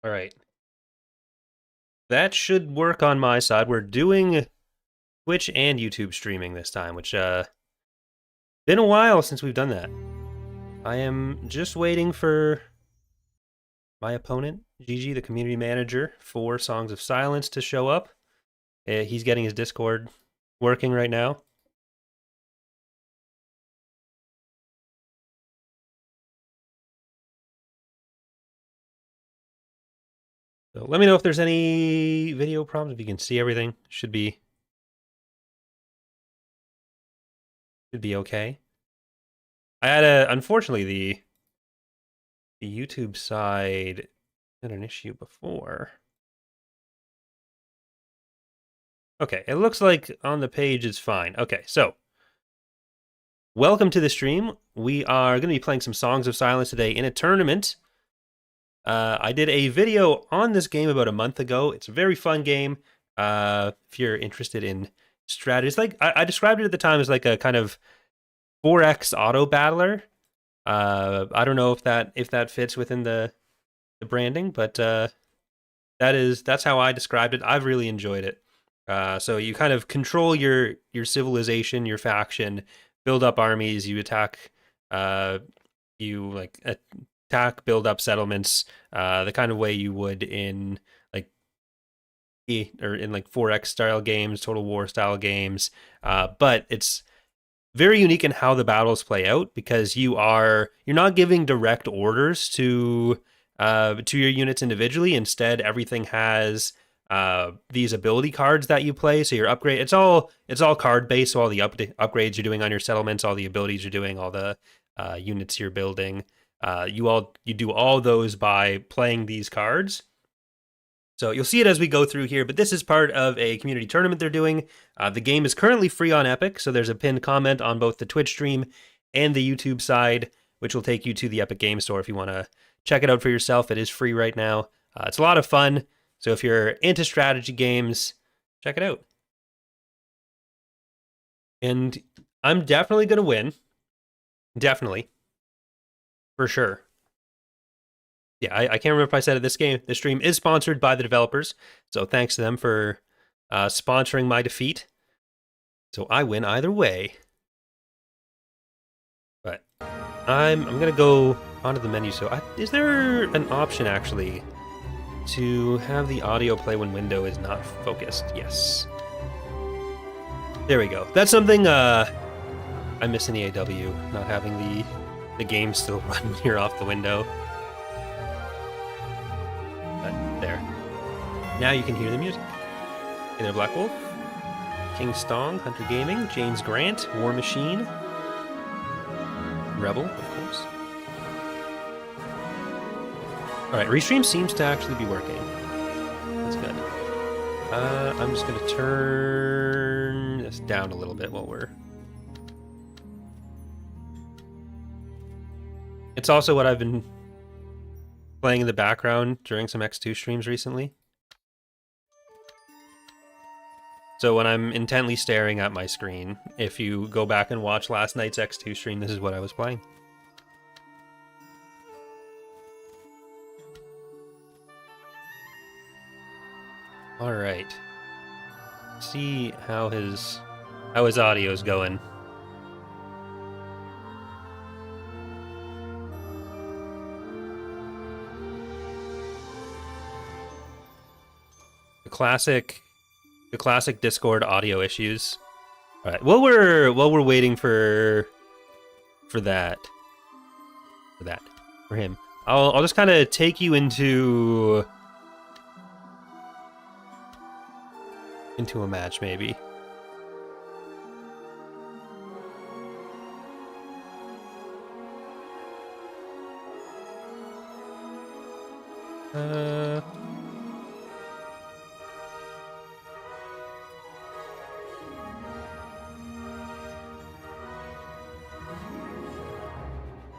All right. That should work on my side. We're doing Twitch and YouTube streaming this time, which been a while since we've done that. I am just waiting for my opponent, Gigi, the community manager for Songs of Silence, to show up. He's getting his Discord working right now. So let me know if there's any video problems. If you can see everything, should be okay. I had unfortunately the YouTube side had an issue before. Okay, it looks like on the page it's fine. Okay, so welcome to the stream. We are going to be playing some Songs of Silence today in a tournament. I did a video on this game about a month ago. It's a very fun game. If you're interested in strategies, like I described it at the time as like a kind of 4X auto battler. I don't know if that fits within the branding, but that's how I described it. I've really enjoyed it. So you kind of control your civilization, your faction, build up armies, you attack, you like attack, build up settlements, the kind of way you would in like or in like 4X style games, Total War style games. But it's very unique in how the battles play out because you're not giving direct orders to your units individually. Instead, everything has these ability cards that you play. So your upgrade, it's all card based. So all the upgrades you're doing on your settlements, all the abilities you're doing, all the units you're building, you do all those by playing these cards. So you'll see it as we go through here, but this is part of a community tournament they're doing. The game is currently free on Epic, so there's a pinned comment on both the Twitch stream and the YouTube side, which will take you to the Epic Game Store if you want to check it out for yourself. It is free right now. It's a lot of fun, so if you're into strategy games, check it out. And I'm definitely going to win. Definitely. For sure. Yeah, I can't remember if I said it. This stream is sponsored by the developers, so thanks to them for sponsoring my defeat. So I win either way. But I'm gonna go onto the menu. So is there an option actually to have the audio play when window is not focused? Yes. There we go. That's something I miss in EAW, not having the game still run here off the window. There. Now you can hear the music. Hey there, Black Wolf, King Stong, Hunter Gaming, James Grant, War Machine, Rebel, of course. Alright, Restream seems to actually be working. That's good. I'm just going to turn this down a little bit while we're... It's also what I've been playing in the background during some X2 streams recently. So when I'm intently staring at my screen, if you go back and watch last night's X2 stream, this is what I was playing. All right. See how his audio is going. The classic Discord audio issues. All right. While we're waiting for him, I'll just kind of take you into a match maybe.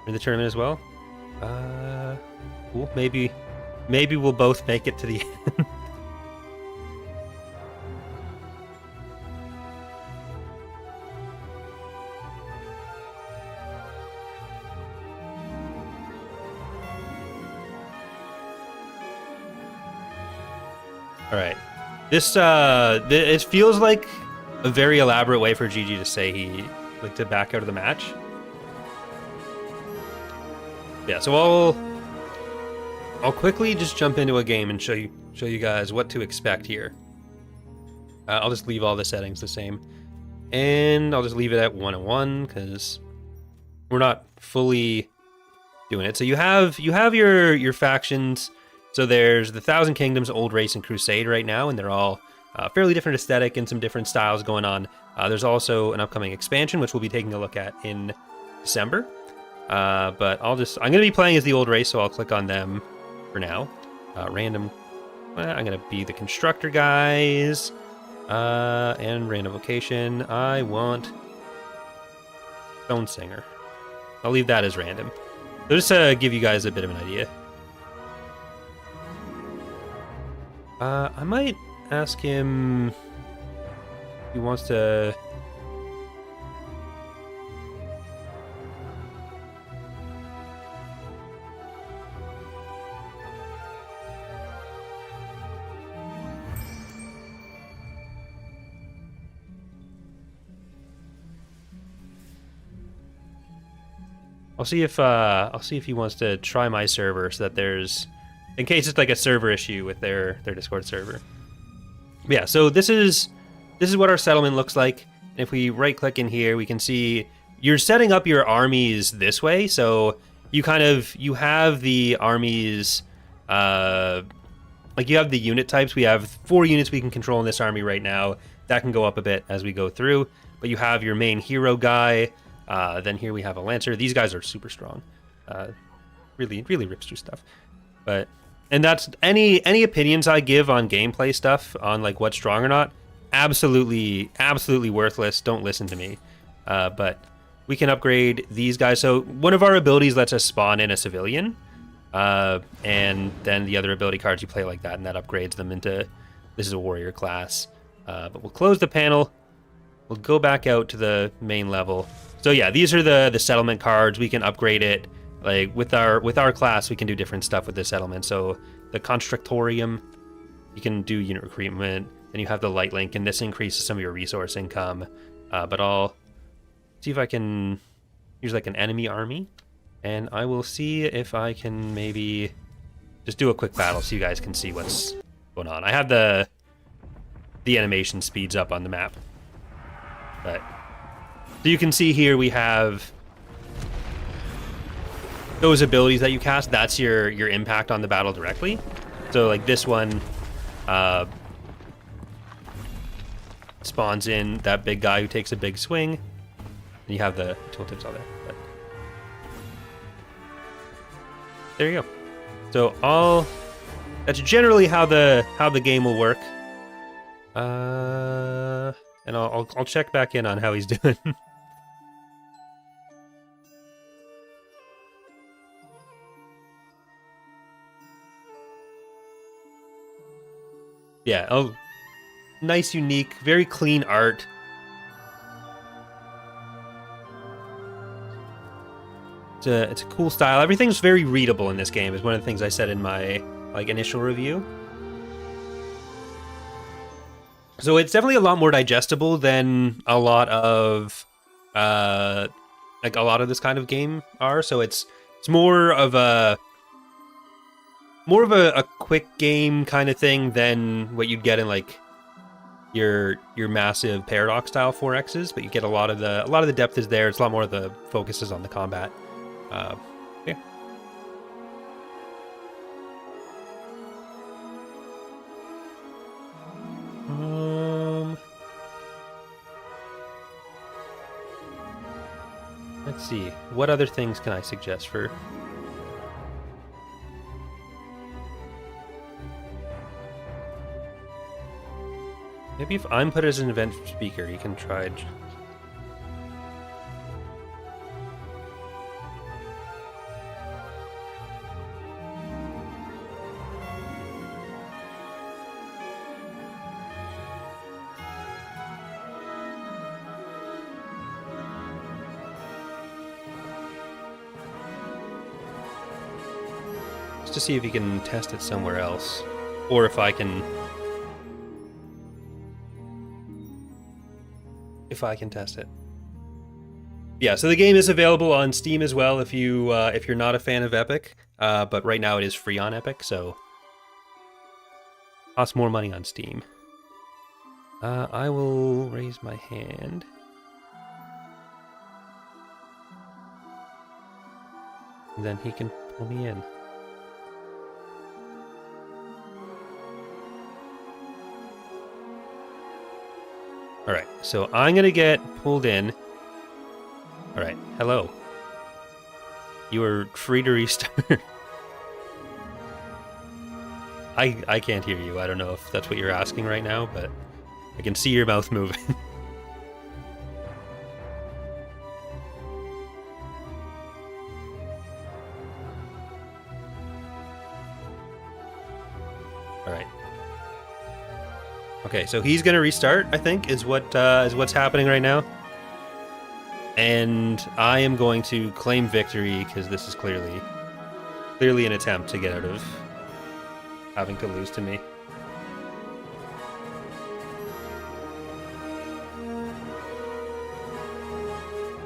In the tournament as well. Cool. Maybe we'll both make it to the end. All right. This it feels like a very elaborate way for GG to say he like to back out of the match. Yeah, so I'll quickly just jump into a game and show you guys what to expect here. I'll just leave all the settings the same, and I'll just leave it at 1-1 because we're not fully doing it. So you have your factions. So there's the Thousand Kingdoms, Old Race, and Crusade right now, and they're all fairly different aesthetic and some different styles going on. There's also an upcoming expansion, which we'll be taking a look at in December. But I'm going to be playing as the Old Race, so I'll click on them for now. Random. I'm going to be the constructor guys. And random vocation. I want Stone Singer. I'll leave that as random. So just to give you guys a bit of an idea. I might ask him if he wants to... I'll see if he wants to try my server so that there's, in case it's like a server issue with their Discord server. But yeah, so this is what our settlement looks like. And if we right click in here, we can see you're setting up your armies this way. So you have the armies, like you have the unit types. We have 4 units we can control in this army right now. That can go up a bit as we go through. But you have your main hero guy. Then here we have a Lancer. These guys are super strong. Really rips through stuff. And that's any opinions I give on gameplay stuff, on like what's strong or not, absolutely worthless. Don't listen to me. But we can upgrade these guys. So one of our abilities lets us spawn in a civilian. And then the other ability cards you play like that, and that upgrades them into, this is a warrior class. But we'll close the panel. We'll go back out to the main level. So yeah, these are the settlement cards. We can upgrade it. Like with our class, we can do different stuff with the settlement. So the Constructorium, you can do unit recruitment. Then you have the Light Link, and this increases some of your resource income. But I'll see if I can use like an enemy army, and I will see if I can maybe just do a quick battle so you guys can see what's going on. I have the animation speeds up on the map, but so you can see here we have those abilities that you cast. That's your impact on the battle directly. So like this one spawns in that big guy who takes a big swing, and you have the tooltips on there. But there you go. So that's generally how the game will work. And I'll check back in on how he's doing. Yeah, oh, nice, unique, very clean art. It's a cool style. Everything's very readable in this game, is one of the things I said in my initial review. So it's definitely a lot more digestible than a lot of this kind of game are. So it's more of a quick game kind of thing than what you'd get in like your massive Paradox style 4Xs, but you get a lot of the depth is there. It's a lot more of the focus is on the combat. Yeah. Let's see. What other things can I suggest for? Maybe if I'm put as an event speaker, you can try. Just to see if you can test it somewhere else, or if I can if I can test it. Yeah, so the game is available on Steam as well if you're not a fan of Epic. But right now it is free on Epic, so costs more money on Steam. I will raise my hand. And then he can pull me in. Alright, so I'm gonna get pulled in. Alright, hello. You are free to restart. I can't hear you. I don't know if that's what you're asking right now, but I can see your mouth moving. Alright. Okay, so he's gonna restart, I think, is what's happening right now. And I am going to claim victory because this is clearly an attempt to get out of having to lose to me.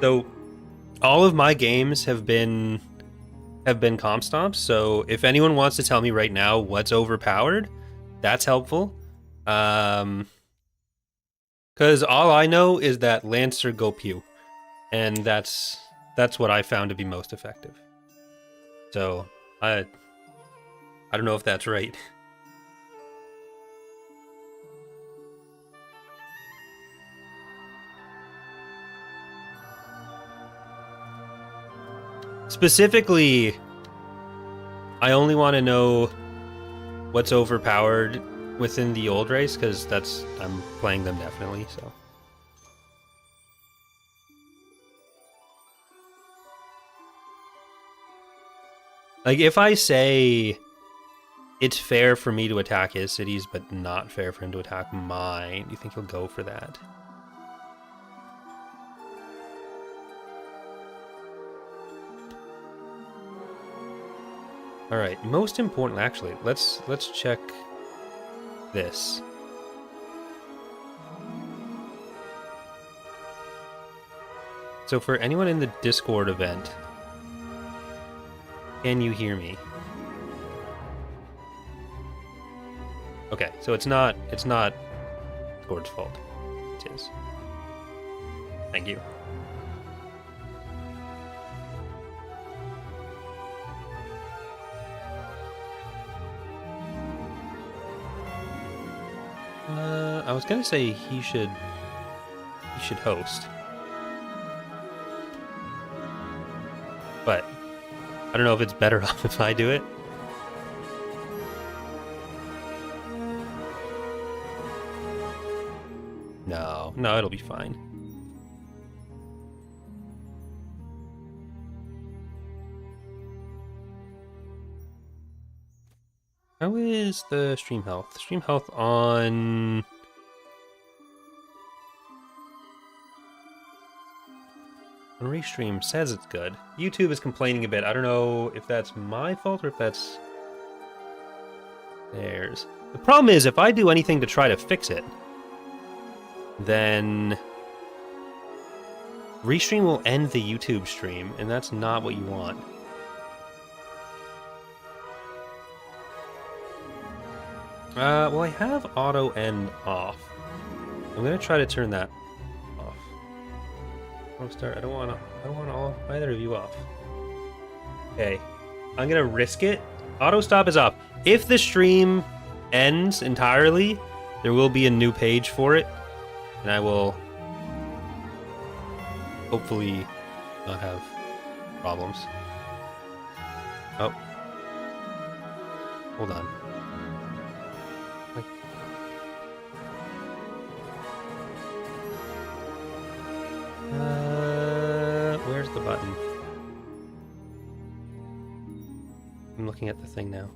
So all of my games have been comp stomps, so if anyone wants to tell me right now what's overpowered, that's helpful. Because all I know is that Lancer go pew, and that's what I found to be most effective. So I don't know if that's right. Specifically, I only want to know what's overpowered within the old race, because I'm playing them definitely, so. Like, if I say it's fair for me to attack his cities, but not fair for him to attack mine, do you think he'll go for that? Alright, most important, actually, let's check this. So for anyone in the Discord event, can you hear me? Okay, so it's not Discord's fault. It is. Thank you. I was gonna say he should host, but I don't know if it's better off if I do it. No, it'll be fine. How is the stream health? Stream health on Restream says it's good. YouTube is complaining a bit. I don't know if that's my fault or if that's theirs. The problem is, if I do anything to try to fix it, then Restream will end the YouTube stream, and that's not what you want. Well, I have auto end off. I'm gonna try to turn that off. Start. I don't want either of you off. Okay, I'm gonna risk it. Auto stop is off. If the stream ends entirely, there will be a new page for it, and I will hopefully not have problems. Oh, hold on. Where's the button? I'm looking at the thing now.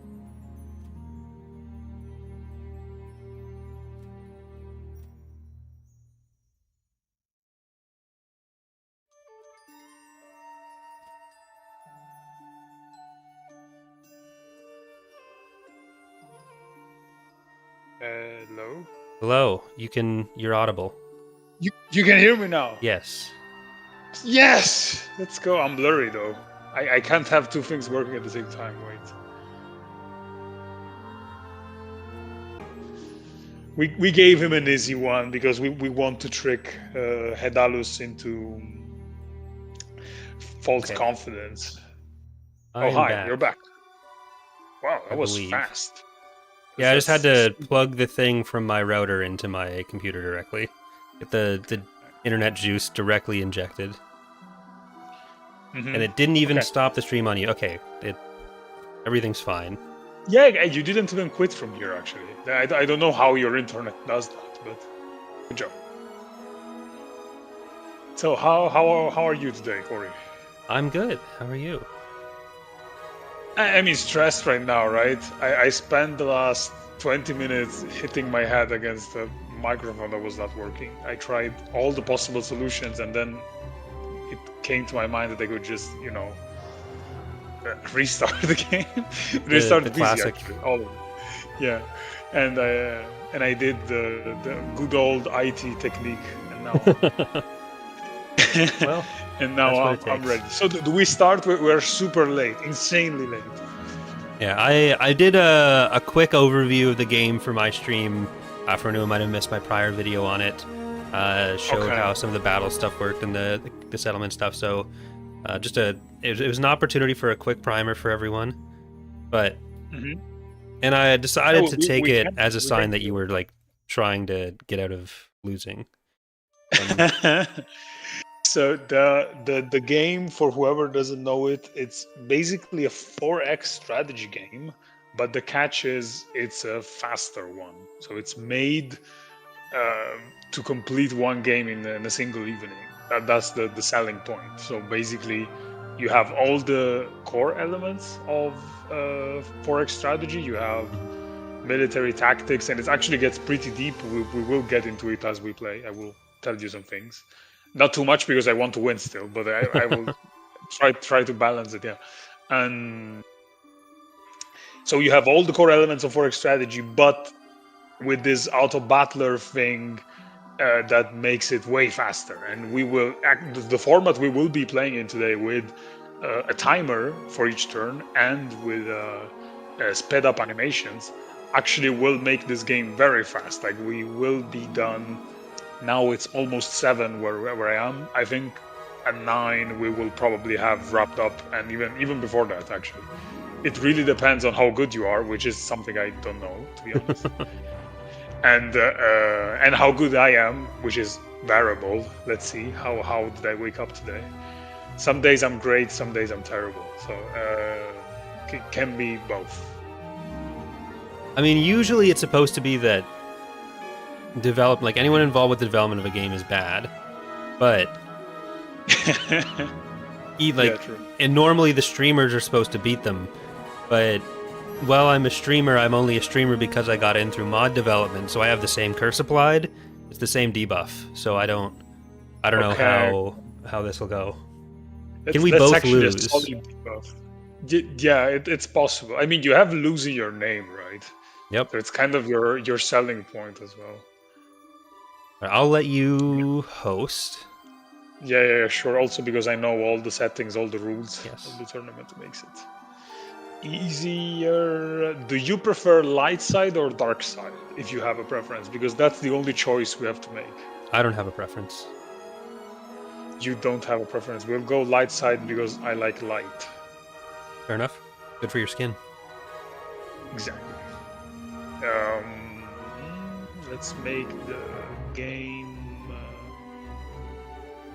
Hello? Hello, you're audible. You can hear me now. Yes. Yes! Let's go. I'm blurry though. I can't have two things working at the same time. Wait. We gave him an easy one because we want to trick Hedalus into false confidence. I am hi, back. you're back. Wow, that I was believe. fast. Yeah, I just had to plug the thing from my router into my computer directly. Get the internet juice directly injected. Mm-hmm. And it didn't even stop the stream on you. Okay, everything's fine. Yeah, you didn't even quit from here, actually. I don't know how your internet does that, but good job. So how are you today, Corey? I'm good. How are you? I mean, stressed right now, right? I spent the last 20 minutes hitting my head against the microphone that was not working. I tried all the possible solutions, and then it came to my mind that I could just, restart the game. Restart the PC, classic. actually. All of it. Yeah. And I did the good old IT technique, and now well, and now I'm ready. So do we start? We're super late, insanely late. Yeah, I did a quick overview of the game for my stream. For anyone who might have missed my prior video on it, showed how some of the battle stuff worked and the settlement stuff. So it was an opportunity for a quick primer for everyone. But and I decided to take it as a sign that you were like trying to get out of losing. So the game, for whoever doesn't know it, it's basically a 4X strategy game, but the catch is it's a faster one. So it's made to complete one game in a single evening. That's the selling point. So basically, you have all the core elements of 4X strategy. You have military tactics, and it actually gets pretty deep. We will get into it as we play. I will tell you some things. Not too much because I want to win still, but I will try to balance it. Yeah, and so you have all the core elements of 4X strategy, but with this auto battler thing that makes it way faster. And we will the format we will be playing in today with a timer for each turn and with sped up animations actually will make this game very fast. Like we will be done. Now it's almost 7 where I am. I think at 9 we will probably have wrapped up, and even before that actually. It really depends on how good you are, which is something I don't know, to be honest. And how good I am, which is variable. Let's see how did I wake up today. Some days I'm great, some days I'm terrible. So it can be both. I mean, usually it's supposed to be that like anyone involved with the development of a game is bad, but and normally the streamers are supposed to beat them, but well, I'm a streamer. I'm only a streamer because I got in through mod development, so I have the same curse applied. It's the same debuff, so I don't know how this will go. Can we both lose? Yeah, it's possible. I mean, you have losing your name, right? Yep. So it's kind of your selling point as well. I'll let you host. Yeah, sure. Also because I know all the settings, all the rules of the tournament makes it easier. Do you prefer light side or dark side, if you have a preference? Because that's the only choice we have to make. I don't have a preference. You don't have a preference. We'll go light side because I like light. Fair enough. Good for your skin. Exactly. Let's make the game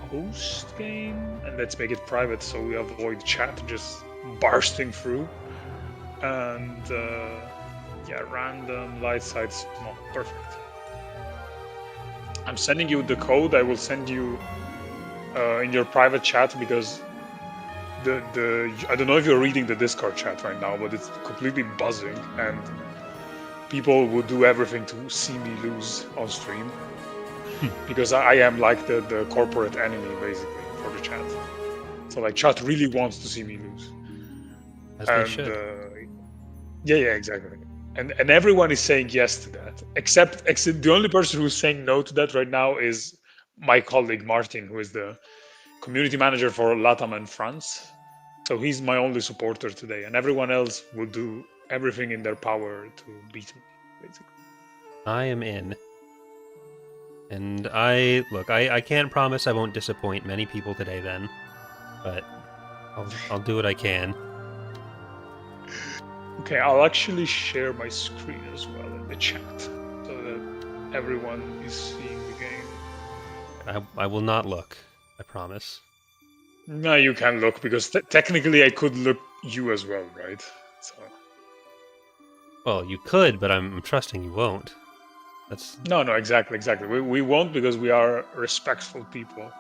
host game, and let's make it private so we avoid chat just bursting through. And random light side small. Perfect. I'm sending you the code. I will send you in your private chat because the I don't know if you're reading the Discord chat right now, but it's completely buzzing and people would do everything to see me lose on stream because I am like the corporate enemy basically for the chat. So like chat really wants to see me lose. As they should. Yeah, exactly. And everyone is saying yes to that, except the only person who's saying no to that right now is my colleague Martin, who is the community manager for LATAM and France. So he's my only supporter today, and everyone else will do everything in their power to beat me, basically. I am in. And I can't promise I won't disappoint many people today then, but I'll do what I can. Okay, I'll actually share my screen as well in the chat so that everyone is seeing the game. I will not look, I promise. No, you can look, because technically I could look you as well, right? So. Well, you could, but I'm trusting you won't. That's No, exactly. We won't, because we are respectful people.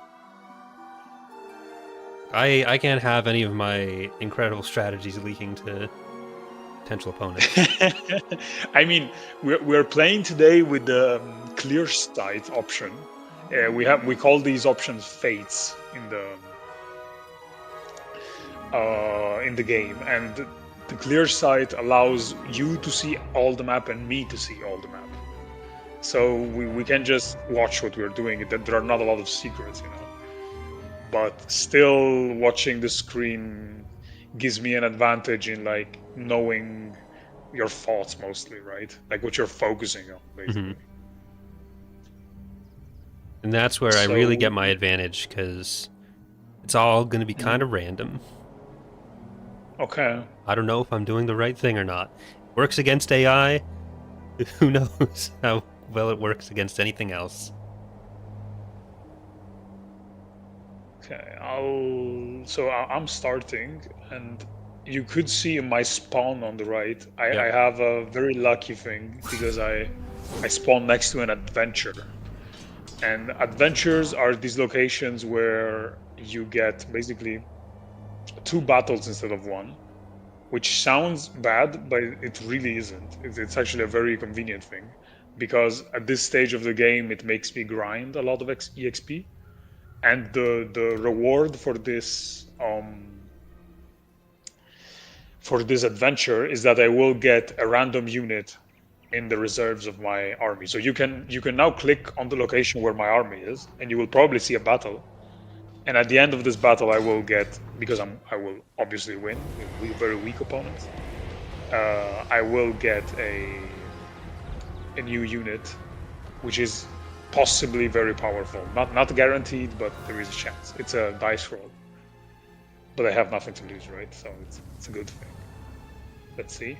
I can't have any of my incredible strategies leaking to potential opponents. I mean, we're playing today with the clear sight option. We call these options fates in the game, and the clear sight allows you to see all the map and me to see all the map. So we can just watch what we're doing. There are not a lot of secrets, but still watching the screen gives me an advantage in like knowing your thoughts mostly, right? Like what you're focusing on, basically. Mm-hmm. And that's where I really get my advantage, because it's all going to be kind of random. Okay. I don't know if I'm doing the right thing or not. Works against AI. Who knows how well it works against anything else. Okay, I'm starting, and you could see my spawn on the right. I have a very lucky thing, because I spawn next to an adventure. And adventures are these locations where you get basically 2 battles instead of 1, which sounds bad, but it really isn't. It's actually a very convenient thing, because at this stage of the game, it makes me grind a lot of EXP. And the reward for this adventure is that I will get a random unit in the reserves of my army. So you can now click on the location where my army is, and you will probably see a battle. And at the end of this battle, I will get, because I will obviously win with very weak opponents. I will get a new unit, which is possibly very powerful. Not guaranteed, but there is a chance. It's a dice roll. But I have nothing to lose, right? So it's a good thing. Let's see.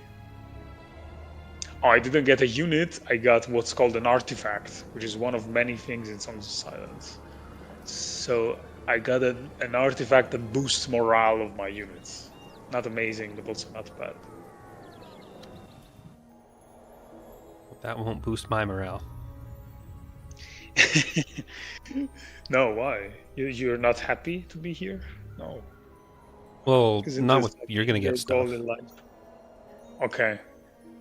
Oh, I didn't get a unit. I got what's called an artifact, which is one of many things in Songs of Silence. So I got an artifact that boosts morale of my units. Not amazing, but also not bad. That won't boost my morale. No, why? You're not happy to be here? No. Well, not with you're gonna get stuff. Okay.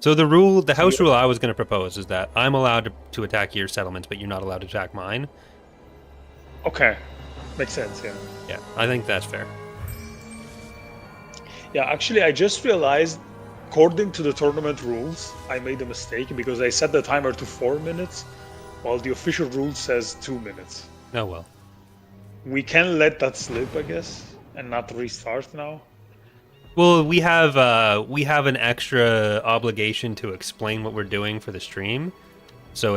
So the house rule I was gonna propose is that I'm allowed to attack your settlements, but you're not allowed to attack mine. Okay. Makes sense, yeah. Yeah, I think that's fair. Yeah, actually, I just realized, according to the tournament rules, I made a mistake, because I set the timer to 4 minutes, while the official rule says 2 minutes. Oh well. We can let that slip, I guess, and not restart now. Well, we have an extra obligation to explain what we're doing for the stream, so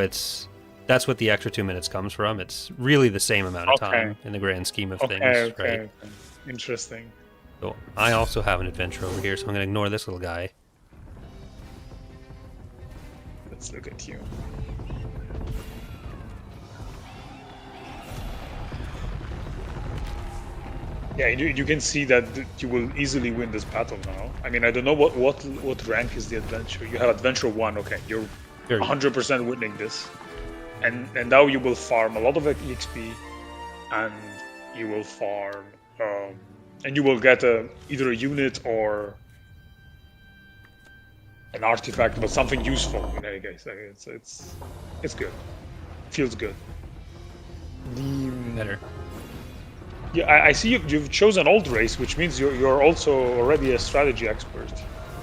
that's what the extra 2 minutes comes from. It's really the same amount of time in the grand scheme of things, right? Okay. Interesting. So I also have an adventure over here, so I'm gonna ignore this little guy. Let's look at you. Yeah, you can see that you will easily win this battle now. I mean, I don't know what rank is the adventure. You have adventure 1. Okay, you're 100% winning this, and now you will farm a lot of EXP, and you will farm, and you will get either a unit or an artifact, but something useful in any case. It's good. Feels good. Better. Yeah, I see you've chosen Old Race, which means you're also already a strategy expert.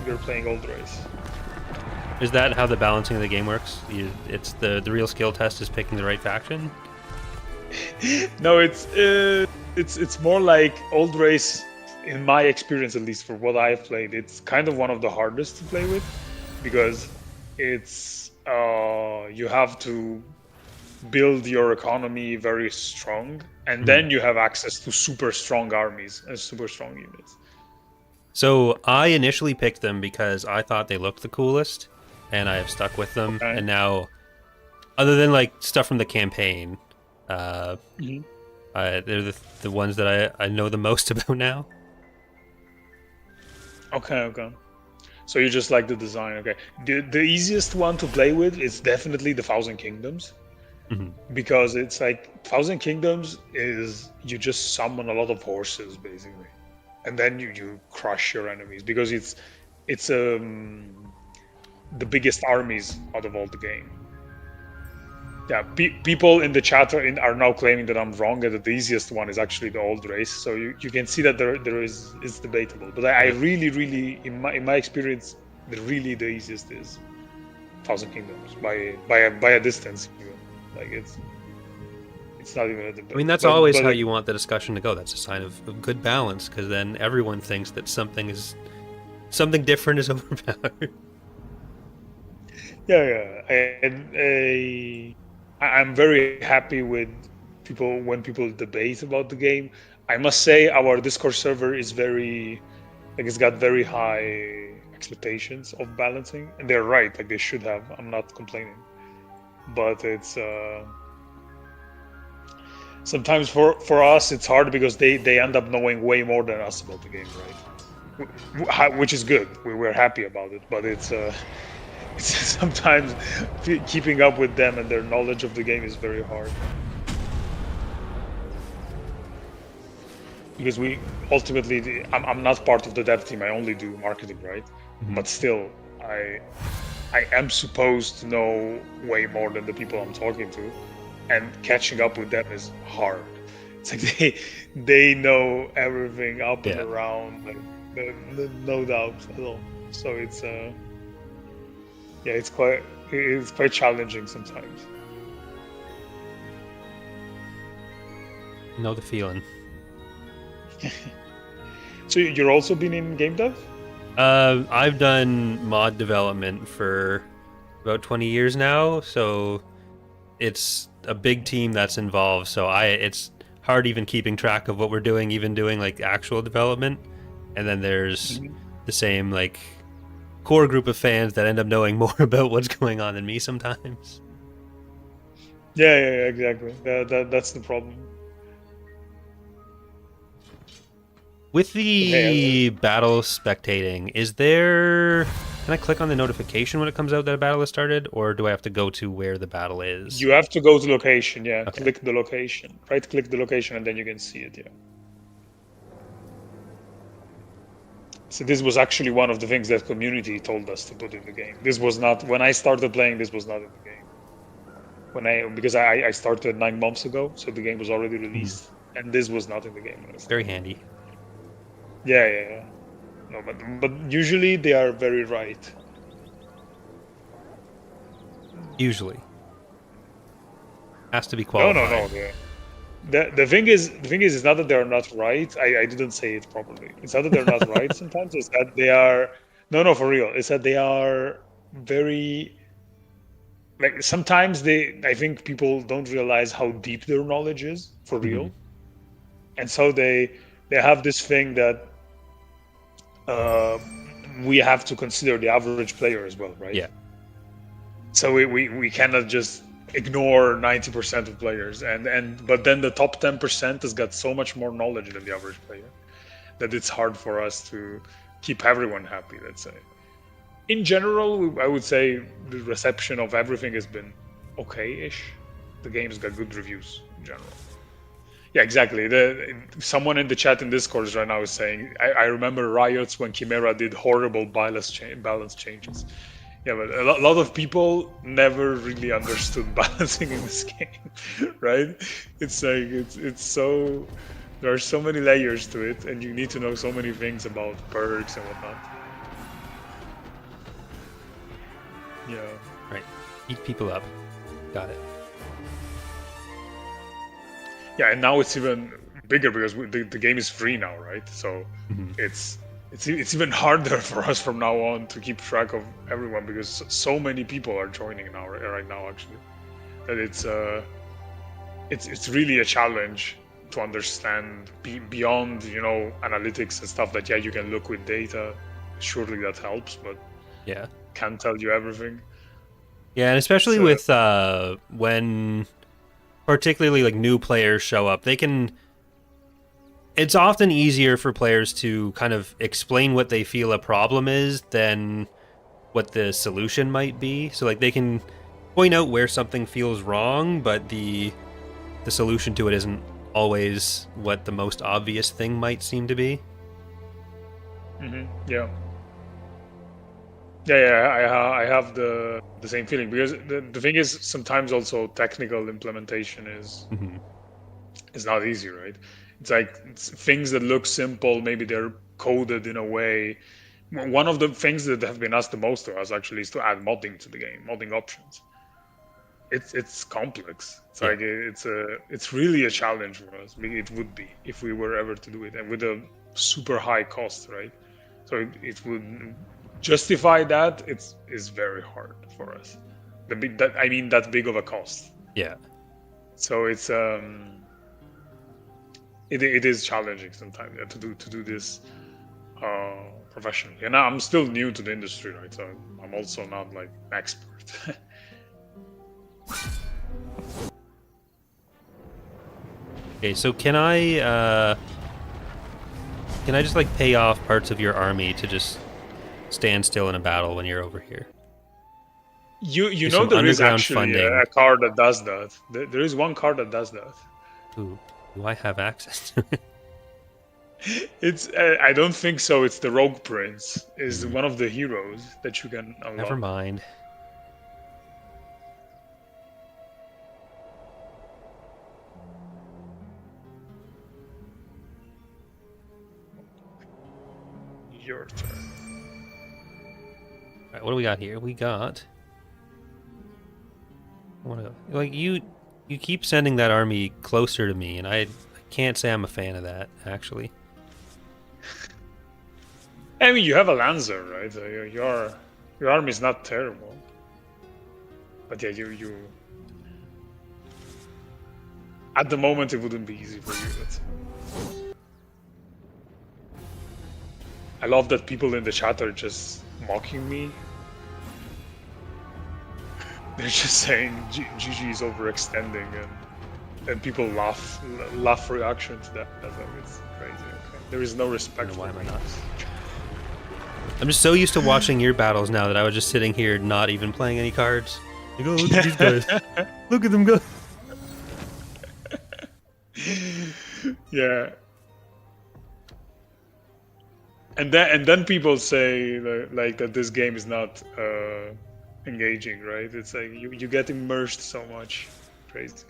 You're playing Old Race. Is that how the balancing of the game works? It's the real skill test is picking the right faction? No, it's more like old race. In my experience, at least for what I've played, it's kind of one of the hardest to play with because it's you have to build your economy very strong, and then you have access to super strong armies and super strong units. So I initially picked them because I thought they looked the coolest, and I have stuck with them. Okay. And now, other than like stuff from the campaign, uh, Mhm. they're the ones that I know the most about now. Okay, okay. So you just like the design, okay. The easiest one to play with is definitely the Thousand Kingdoms. Mhm. Because it's like Thousand Kingdoms is you just summon a lot of horses basically, and then you crush your enemies because it's the biggest armies out of all the game. Yeah, people in the chat are now claiming that I'm wrong and that the easiest one is actually the old race. So you can see that there is it's debatable, but I Okay. really in my experience, the easiest is Thousand Kingdoms by a distance even. Like it's not even a I mean, debate. that's But always but how you want the discussion to go. That's a sign of good balance, because then everyone thinks that something different is overpowered. yeah, I'm very happy with people when people debate about the game. I must say our Discord server is very like it's got very high expectations of balancing, and they're right. Like they should have. I'm not complaining, but it's sometimes for us it's hard because they end up knowing way more than us about the game, right? Which is good. We're happy about it, but it's sometimes keeping up with them and their knowledge of the game is very hard because we ultimately I'm not part of the dev team. I only do marketing, right? But still, I I am supposed to know way more than the people I'm talking to, and catching up with them is hard. It's like they know everything up and Yeah. around, like no doubt at all. So yeah, it's quite challenging sometimes. Know the feeling. So you're also been in game dev? I've done mod development for about 20 years now, so it's a big team that's involved. So it's hard even keeping track of what we're doing, even doing like actual development. And then there's Mhm. the same like core group of fans that end up knowing more about what's going on than me sometimes. Yeah, exactly. That's the problem. With But hey, the battle spectating, is there? Can I click on the notification when it comes out that a battle has started, or do I have to go to where the battle is? you have to go to location. Yeah, Okay. click the location. Right click the location, and then you can see it. Yeah. So this was actually one of the things that community told us to put in the game. This was not when I started playing. This was not in the game. Because I started 9 months ago, so the game was already released, and this was not in the game when I Very started. handy. Yeah. No, but usually they are very right. Usually. Has to be No, qualified. the thing is, it's not that they're not right. I didn't say it properly. It's not that they're not right. Sometimes it's that they are. No, for real. It's that they are very like sometimes they. I think people don't realize how deep their knowledge is for real, and so they have this thing that uh, we have to consider the average player as well, right? Yeah. So we cannot just ignore 90% of players, and but then the top 10% has got so much more knowledge than the average player that it's hard for us to keep everyone happy, let's say. In general, I would say the reception of everything has been okay-ish. The game's got good reviews in general. Yeah, exactly. Someone in the chat in Discord right now is saying, I remember riots when Chimera did horrible balance changes. Yeah, but a lot of people never really understood balancing in this game, right? It's like it's so there are so many layers to it, and you need to know so many things about perks and whatnot. Yeah. Right. Eat people up. Got it. Yeah, and now it's even bigger because the game is free now, right? So Mhm. it's even harder for us from now on to keep track of everyone because so many people are joining now right now actually that it's really a challenge to understand beyond analytics and stuff that you can look with data. Surely that helps, but Yeah. can't tell you everything. Yeah, and especially So with when particularly like new players show up, it's often easier for players to kind of explain what they feel a problem is than what the solution might be. So like they can point out where something feels wrong, but the solution to it isn't always what the most obvious thing might seem to be. yeah. Yeah, I have the same feeling because the thing is sometimes also technical implementation Mm-hmm. is not easy, right? It's like things that look simple, maybe they're coded in a way. One of the things that have been asked the most to us actually is to add modding to the game, modding options. It's complex. It's Yeah. like it's really a challenge for us. It would be if we were ever to do it, and with a super high cost, right? So it would justify that. Is very hard for us. That big of a cost. Yeah. So it is challenging sometimes to do this professionally. And I'm still new to the industry, right? So I'm also not like an expert. Okay, so can I just like pay off parts of your army to just stand still in a battle when you're over here? You Do know some there is underground actually funding. a card that does that. There is one card that does that. Ooh, do I have access to it? It's I don't think so. It's the Rogue Prince is Hmm. one of the heroes that you can Never unlock. mind. Your turn. All right, what do we got here? We got. I wanna, like you keep sending that army closer to me, and I can't say I'm a fan of that actually. I mean, you have a Lancer, right? Your army is not terrible, but yeah, you at the moment it wouldn't be easy for you. But I love that people in the chat are just mocking me. They're just saying GG is overextending, and people laugh reaction to that. It's crazy. Okay, there is no I respect don't know for why am I me. not. I'm just so used to watching your battles now that I was just sitting here not even playing any cards. Like, oh, look at these guys. Look at them go. Yeah, and then people say like that this game is not engaging, right? It's like you get immersed so much. Crazy.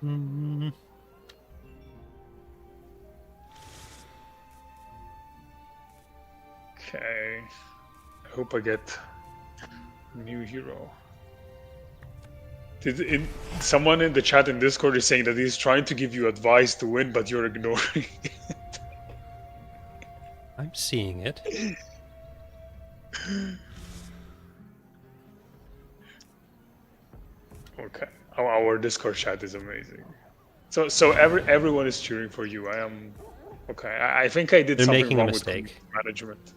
Mm. Okay, I hope I get new hero. Someone in the chat in Discord is saying that he's trying to give you advice to win, but you're ignoring. I'm seeing it. Okay, our Discord chat is amazing. So everyone is cheering for you. I am okay. I think I did They're something making a wrong with community mistake. management.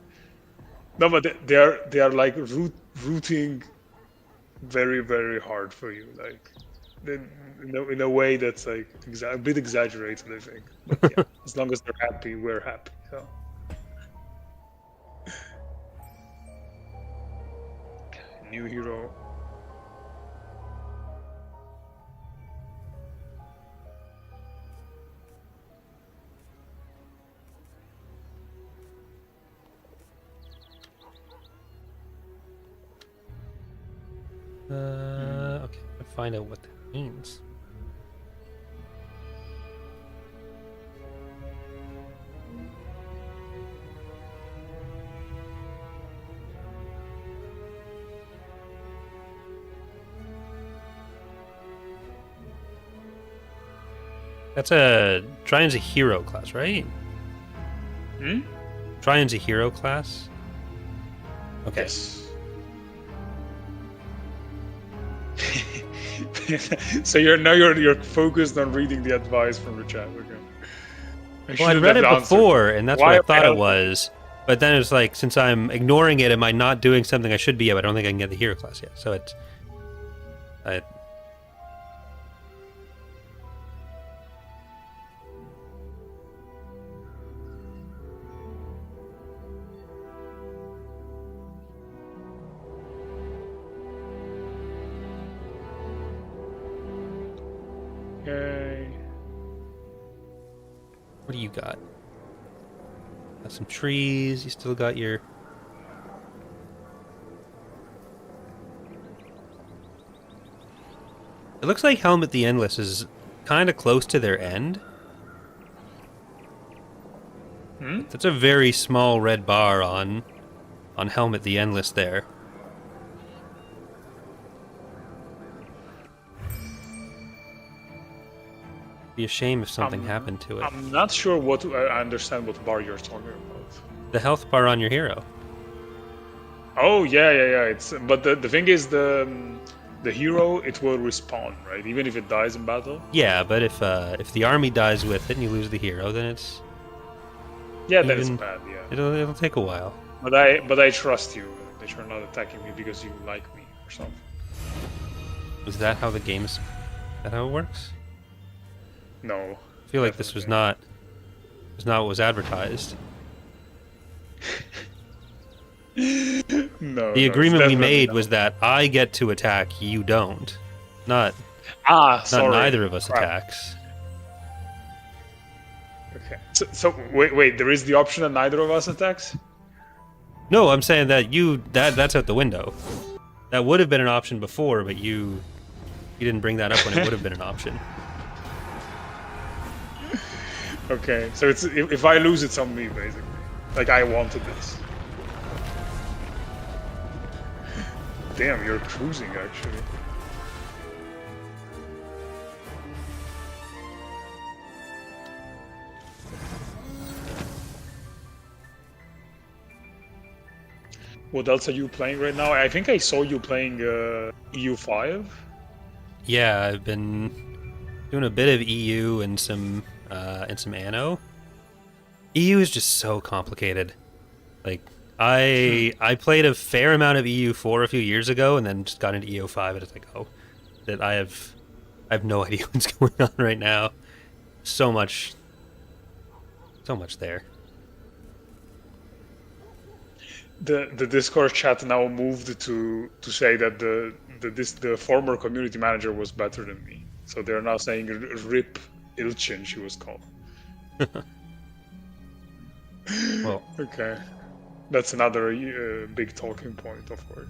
No, but they are like rooting very very hard for you, like in a way that's like a bit exaggerated, I think. But yeah, as long as they're happy, we're happy. So new hero. Okay, I'll find out what that means. That's a Trion's a hero class, right? Hmm? Trion's a hero class. Okay. Yes. So you're focused on reading the advice from the chat. Okay. Well, I'd read it before, and that's Why what I thought am I it was. But then it's like, since I'm ignoring it, am I not doing something I should be? I don't think I can get the hero class yet. So it's, Okay. what do you got? Got some trees. You still got your. It looks like Helmet the Endless is kind of close to their end. Hmm? That's a very small red bar on Helmet the Endless there. Be a shame if something happened to it. I'm not sure what I understand what bar you're talking about. The health bar on your hero. Oh yeah. It's but the thing is the hero, it will respawn, right? Even if it dies in battle. Yeah, but if the army dies with it and you lose the hero, then it's Yeah, that is Even- bad. Yeah. it'll take a while. But I trust you that you're not attacking me because you like me or something. Is that how the game is? Is that how it works? No. I feel like this was not what was advertised. No. The it's agreement we definitely made not. was that I get to attack, you don't. Not Sorry. neither of us Crap. attacks. Okay. So wait. There is the option that neither of us attacks. No, I'm saying that that's out the window. That would have been an option before, but you didn't bring that up when it would have been an option. Okay. So it's if I lose, it's on me basically. Like I wanted this. Damn, you're cruising actually. What else are you playing right now? I think I saw you playing EU5. Yeah, I've been doing a bit of EU and some Anno. EU is just so complicated. Like I played a fair amount of EU4 a few years ago, and then just got into EU5, and it's like, oh, that I have no idea what's going on right now. So much there. The Discord chat now moved to say that the former community manager was better than me. So they're now saying Rip Ilchin, she was called. Well, Okay, that's another big talking point, of course.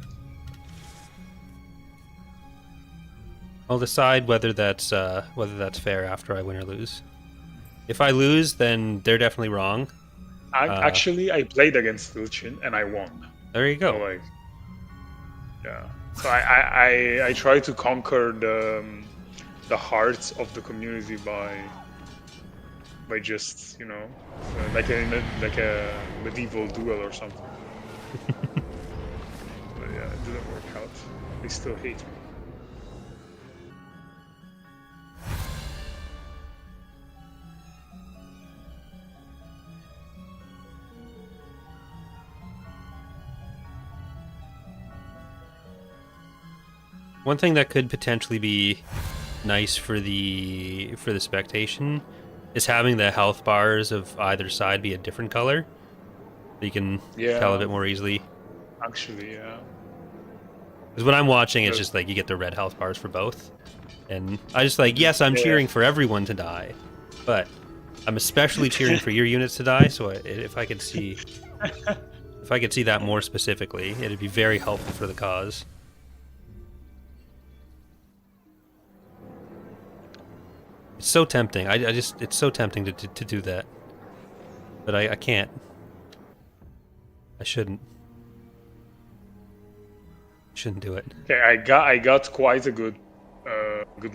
I'll decide whether that's fair after I win or lose. If I lose, then they're definitely wrong. Actually, I played against Ilchin and I won. There you So go. like, yeah. So I try to conquer the hearts of the community by just like a medieval duel or something. But yeah, it didn't work out. They still hate me. One thing that could potentially be nice for the spectation is having the health bars of either side be a different color. So you can tell a bit more easily. Actually, yeah. Because when I'm watching, it's just like you get the red health bars for both. And I just like, yes, I'm cheering for everyone to die, but I'm especially cheering for your units to die. So if I could see that more specifically, it'd be very helpful for the cause. It's so tempting. It's so tempting to do that, but I can't. I shouldn't do it. Okay, I got quite a good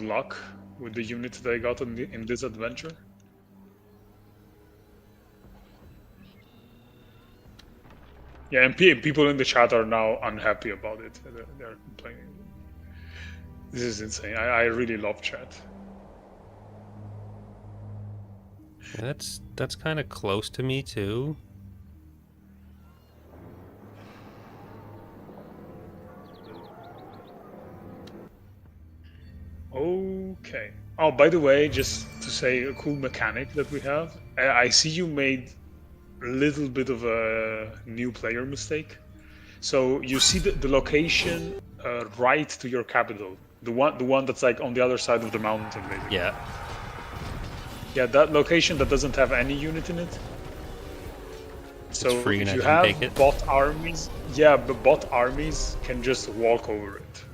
luck with the units that I got in this adventure. Yeah, and people in the chat are now unhappy about it. They're complaining. This is insane. I really love chat. Yeah, that's kind of close to me too. Okay. Oh, by the way, just to say a cool mechanic that we have. I see you made a little bit of a new player mistake. So you see the location right to your capital, the one that's like on the other side of the mountain, basically. Yeah. Yeah, that location that doesn't have any unit in it. So It's free and if I you can have take it. bot armies, yeah, but bot armies can just walk over it.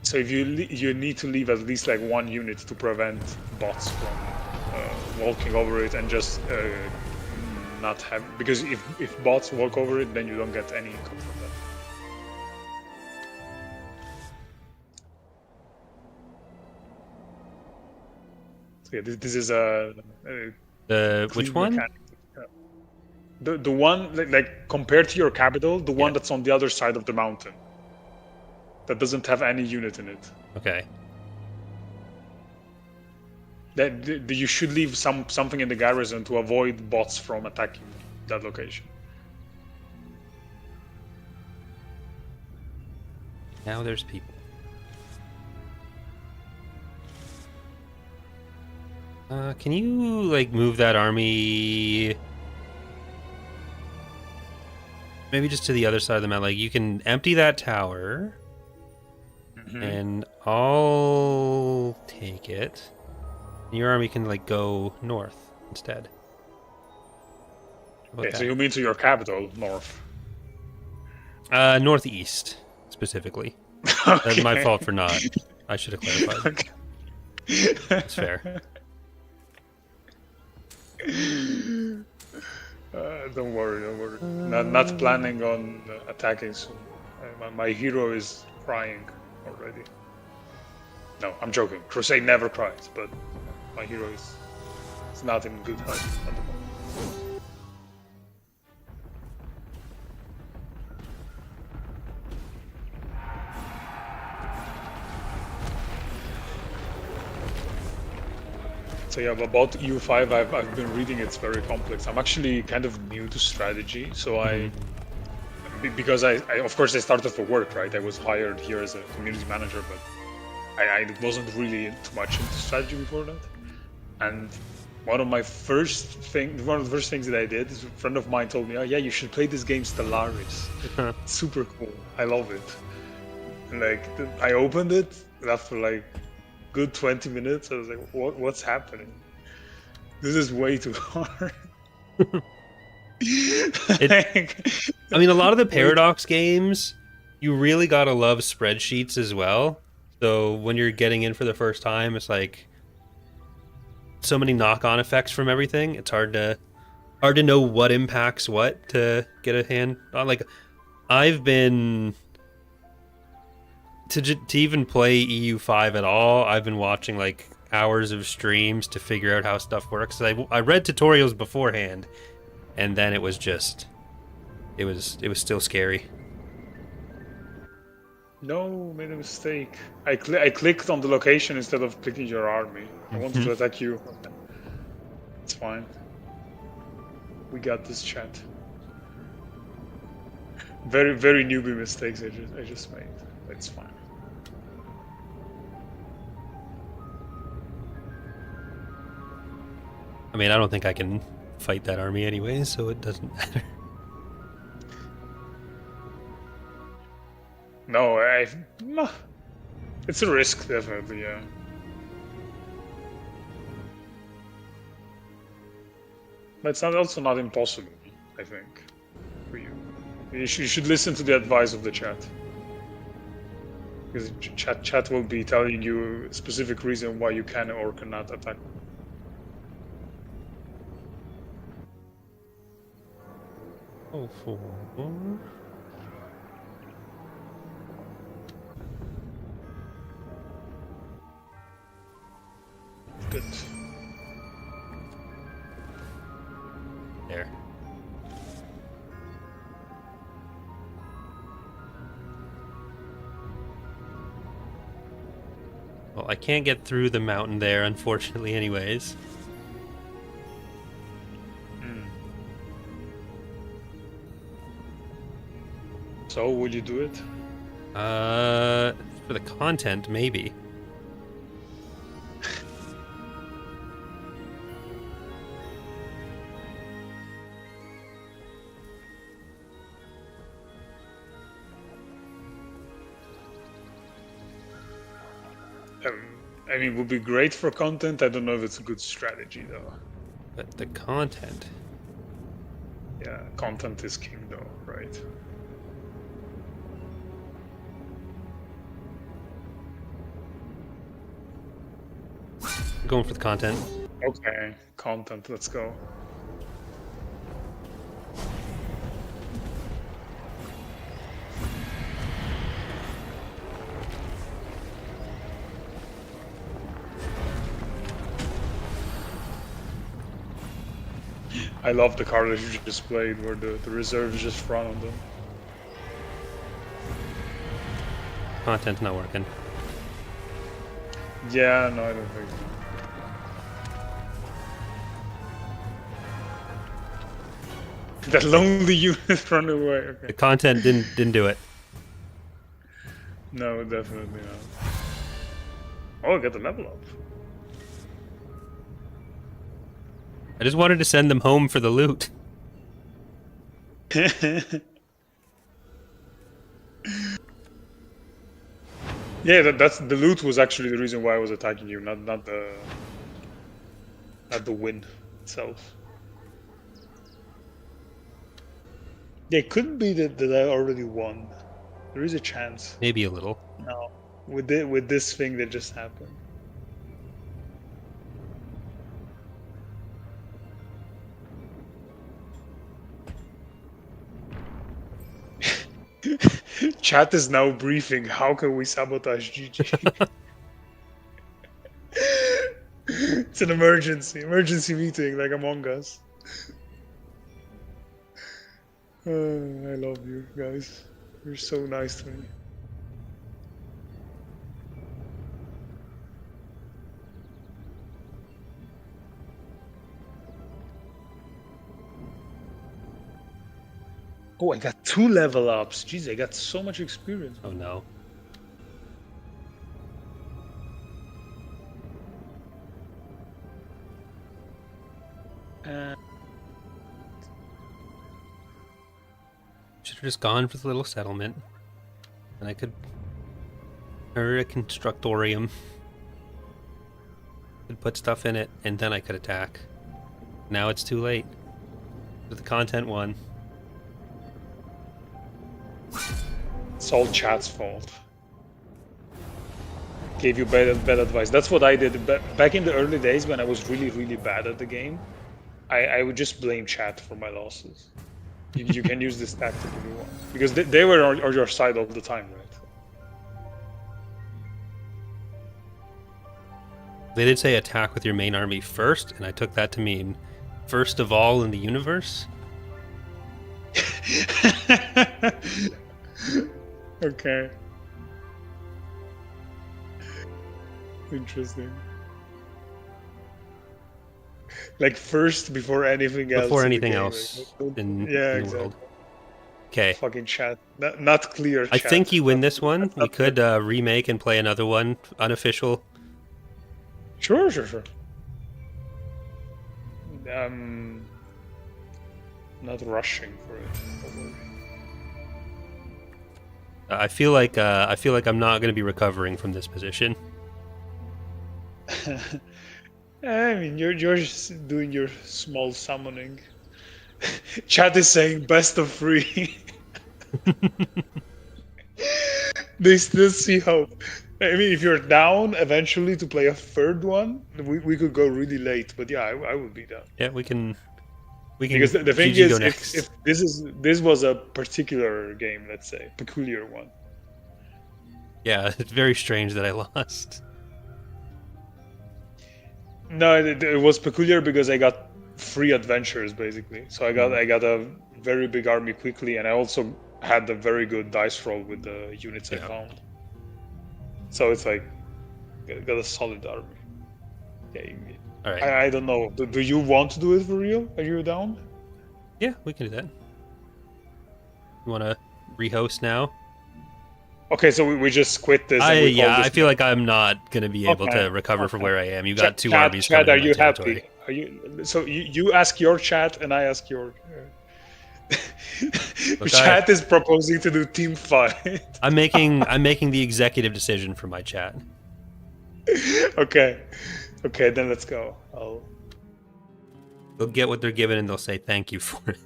So if you need to leave at least like one unit to prevent bots from walking over it and just not have, because if bots walk over it, then you don't get any income from that. So yeah, this is a Which clean one? mechanic. The one like compared to your capital, the one that's on the other side of the mountain, that doesn't have any unit in it. Okay. That you should leave something in the garrison to avoid bots from attacking that location. Now there's people. Can you like move that army maybe just to the other side of the map? Like you can empty that tower, and I'll take it. Your army can like go north instead. Okay, so you mean to your capital, north? Northeast specifically. Okay. That's my fault for not. I should have clarified. Okay. That's fair. Don't worry. Not planning on attacking soon. My hero is crying already. No, I'm joking. Crusade never cries, but my hero is not in good health at the moment. So yeah, about EU5, I've been reading. It's very complex. I'm actually kind of new to strategy, so because I of course I started for work, right? I was hired here as a community manager, but I wasn't really too much into strategy before that. And one of the first things that I did is a friend of mine told me, "Oh yeah, you should play this game Stellaris. It's super cool. I love it." And like I opened it, and after like good 20 minutes, I was like, what's happening? This is way too hard. I mean, a lot of the Paradox games, you really gotta love spreadsheets as well. So when you're getting in for the first time, it's like so many knock-on effects from everything. It's hard to know what impacts what to get a hand on. Like, I've been to even play EU5 at all. I've been watching like hours of streams to figure out how stuff works. I read tutorials beforehand, and then it was just it was still scary. No, made a mistake. I clicked on the location instead of clicking your army. I wanted to attack you. It's fine. We got this, chat. Very, very newbie mistakes I just made. It's fine. I mean, I don't think I can fight that army anyway, so it doesn't matter. No, it's a risk, definitely, yeah. But it's also not impossible, I think, for you. You should listen to the advice of the chat. Because chat will be telling you a specific reason why you can or cannot attack. Oh, four. I can't get through the mountain there, unfortunately, anyways. So, will you do it? For the content, maybe. I mean, it would be great for content. I don't know if it's a good strategy, though. But the content... Yeah, content is king, though, right? I'm going for the content. Okay, content, let's go. I love the card that you just played, where the reserves just front on them. Content's not working. Yeah, no, I don't think so. That lonely unit run away. Okay. The content didn't do it. No, definitely not. Oh, I got the level up. I just wanted to send them home for the loot. Yeah, that's the loot was actually the reason why I was attacking you, not the win itself. Yeah, it couldn't be that I already won. There is a chance. Maybe a little. No, with this thing that just happened. Chat is now briefing. How can we sabotage GG? It's an emergency meeting, like Among Us. I love you guys. You're so nice to me. Oh, I got 2 level ups. Jeez, I got so much experience. Oh no. Should have just gone for the little settlement. And I could... Or a constructorium. Could put stuff in it, and then I could attack. Now it's too late. But the content won. It's all chat's fault. Gave you bad advice. That's what I did back in the early days when I was really bad at the game. I would just blame chat for my losses. You can use this tactic if you want, because they were on your side all the time, right? They did say attack with your main army first, and I took that to mean first of all in the universe. Okay. Interesting. Like first before anything else. Before anything else in the world. Okay. Fucking chat. Not clear. I think you win this one. We could remake and play another one, unofficial. Sure. Not rushing for it. Don't worry. I feel like I'm not going to be recovering from this position. I mean, you're just doing your small summoning. Chat is saying best of 3. They still see hope. I mean, if you're down eventually to play a third one, we could go really late. But yeah, I would be down. Yeah, we can. Because the thing is, if this was a particular game, let's say, peculiar one. Yeah, it's very strange that I lost. No, it was peculiar because I got free adventures basically. So I got a very big army quickly, and I also had a very good dice roll with the units I found. So it's like got a solid army. Okay. All right. I don't know. Do you want to do it for real? Are you down? Yeah, we can do that. You want to rehost now? Okay, so we just quit this. And I feel like I'm not gonna be able to recover from where I am. You got two armies chat, coming are in my you territory. happy? Are you? So you ask your chat, and I ask your. Chat is proposing to do team fight. I'm making the executive decision for my chat. Okay, then let's go. They'll get what they're given, and they'll say thank you for it.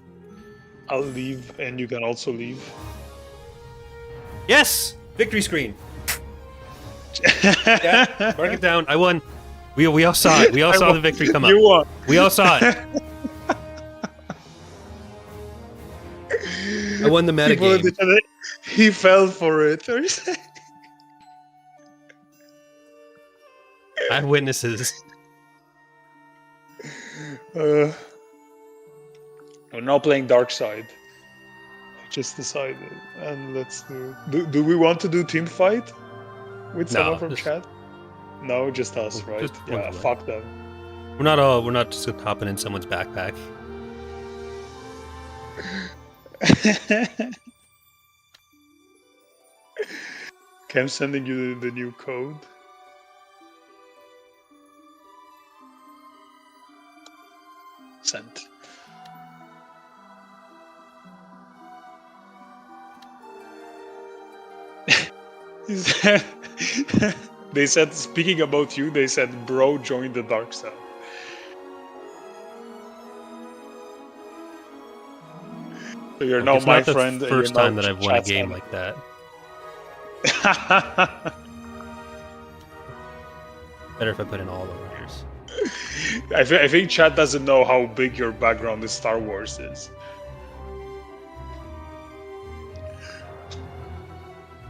I'll leave, and you can also leave. Yes! Victory screen! Yeah, mark it down. I won. We all saw it. We all saw the victory come up. You won. We all saw it. I won the meta game. He fell for it. I have witnesses. We're now playing Dark Side. Just decided, and let's do we want to do team fight with someone from chat? No, just us, right? Yeah, fuck them. We're not just hopping in someone's backpack. Okay, I'm sending you the new code. Sent. They said, speaking about you, they said, bro, join the dark side. So you're now my friend. It's not the first time that I've won a game like that. Better if I put in all the letters. I think chat doesn't know how big your background in Star Wars is.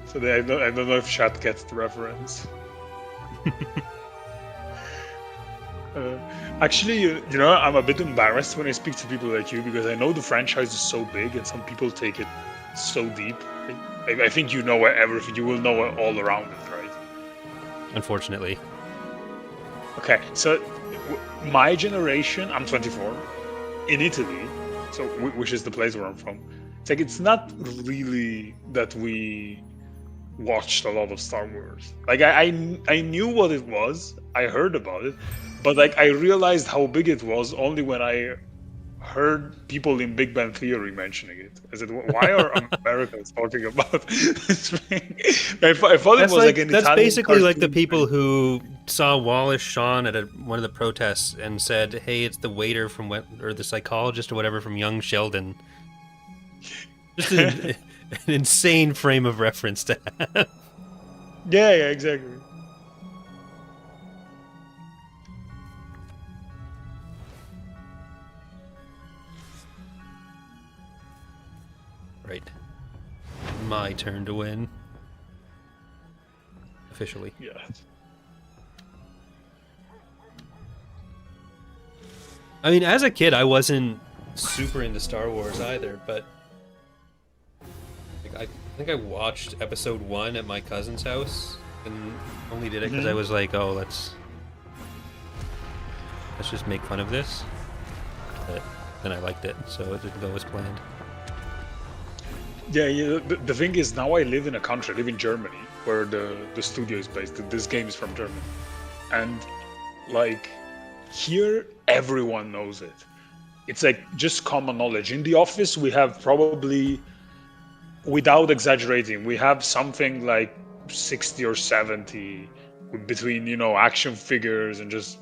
So I don't know if chat gets the reference. Actually, you know, I'm a bit embarrassed when I speak to people like you because I know the franchise is so big and some people take it so deep. I think you know everything. You will know all around it, right? Unfortunately. Okay, so my generation, I'm 24, in Italy, so which is the place where I'm from. It's like it's not really that we watched a lot of Star Wars. Like I knew what it was, I heard about it, but like I realized how big it was only when I heard people in Big Bang Theory mentioning it. I said, why are Americans talking about this thing? I thought it was like an that's Italian basically like the cartoon people thing. who saw Wallace Shawn at one of the protests and said, "Hey, it's the waiter from or the psychologist or whatever from Young Sheldon." Just an insane frame of reference to have. Yeah, exactly. Right. My turn to win. Officially. Yeah. I mean, as a kid, I wasn't super into Star Wars either, but I think I watched episode 1 at my cousin's house and only did it because I was like, oh, let's just make fun of this. But then I liked it, so it didn't go as planned. Yeah, the thing is, now I live in a country, I live in Germany, where the studio is based. This game is from Germany. And, like, here, everyone knows it. It's, like, just common knowledge. In the office, we have probably, without exaggerating, we have something like 60 or 70 between, you know, action figures and just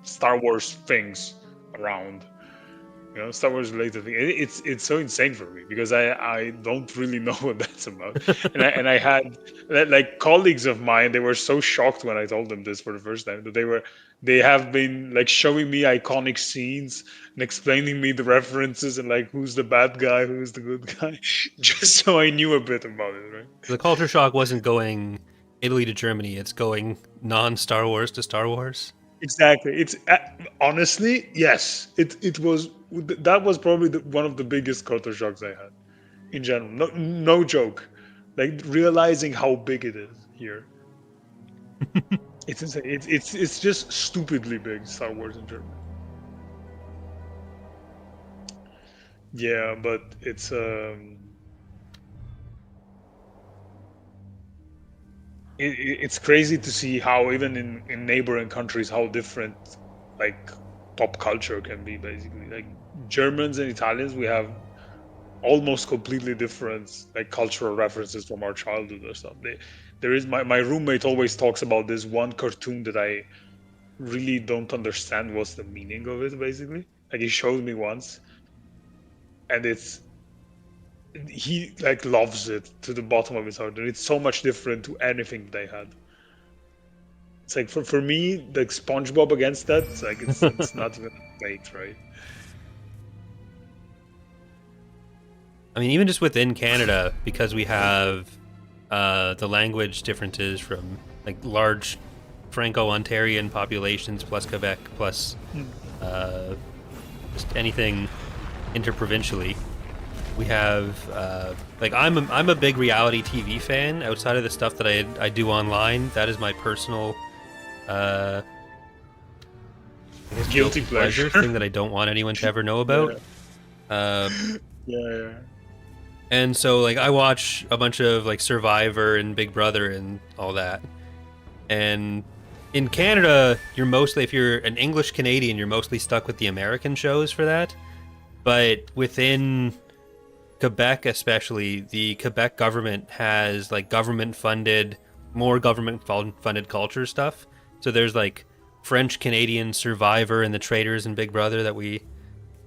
Star Wars things around. You know, Star Wars related thing. It's so insane for me because I don't really know what that's about. and I had like colleagues of mine, they were so shocked when I told them this for the first time that they have been like showing me iconic scenes and explaining me the references and like who's the bad guy, who's the good guy, just so I knew a bit about it, right? The culture shock wasn't going Italy to Germany, it's going non-Star Wars to Star Wars. Exactly. It's honestly, yes. It was that was probably one of the biggest culture shocks I had in general. No joke. Like realizing how big it is here. It's insane. It's just stupidly big, Star Wars in German. Yeah, but it's crazy to see how even in neighboring countries how different like pop culture can be. Basically, like Germans and Italians, we have almost completely different like cultural references from our childhood or something. There is my roommate always talks about this one cartoon that I really don't understand what's the meaning of it. Basically, like he showed me once, and he like loves it to the bottom of his heart, and it's so much different to anything they had. It's like for me, like SpongeBob against that, it's like it's not even a debate, right? I mean, even just within Canada, because we have the language differences from like large Franco-Ontarian populations plus Quebec plus just anything interprovincially. We have like I'm a big reality TV fan. Outside of the stuff that I do online, that is my personal I guess Guilty pleasure. thing that I don't want anyone to ever know about. Yeah. And so like I watch a bunch of like Survivor and Big Brother and all that. And in Canada, you're mostly, if you're an English Canadian, you're mostly stuck with the American shows for that. But within Quebec especially, the Quebec government has like more government funded culture stuff. So there's like French Canadian Survivor and the Traitors and Big Brother that we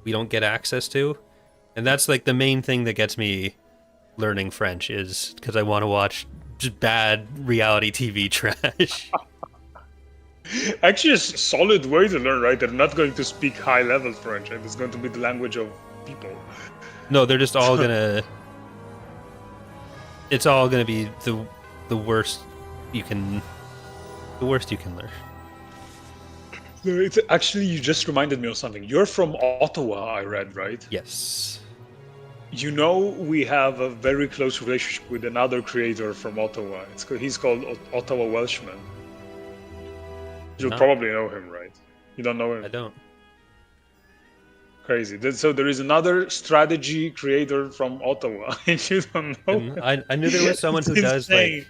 don't get access to. And that's like the main thing that gets me learning French, is because I want to watch just bad reality TV trash. Actually, a solid way to learn, right? They're not going to speak high level French, and it's going to be the language of people. No, they're just all gonna. It's all gonna be the worst you can. The worst you can learn. It's actually, you just reminded me of something. You're from Ottawa, I read, right? Yes. You know, we have a very close relationship with another creator from Ottawa. He's called Ottawa Welshman. You'll probably know him, right? You don't know him? I don't. Crazy. So there is another strategy creator from Ottawa, and you don't know him. I knew there was someone who does like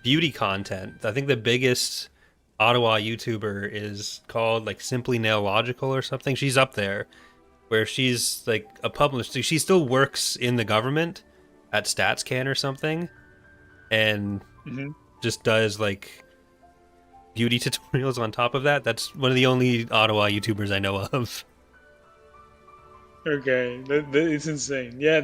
beauty content. I think the biggest Ottawa YouTuber is called like Simply Nailogical or something. She's up there, where she's like a published. She still works in the government at StatsCan or something, and just does like beauty tutorials on top of that. That's one of the only Ottawa YouTubers I know of. Okay, it's insane. Yeah,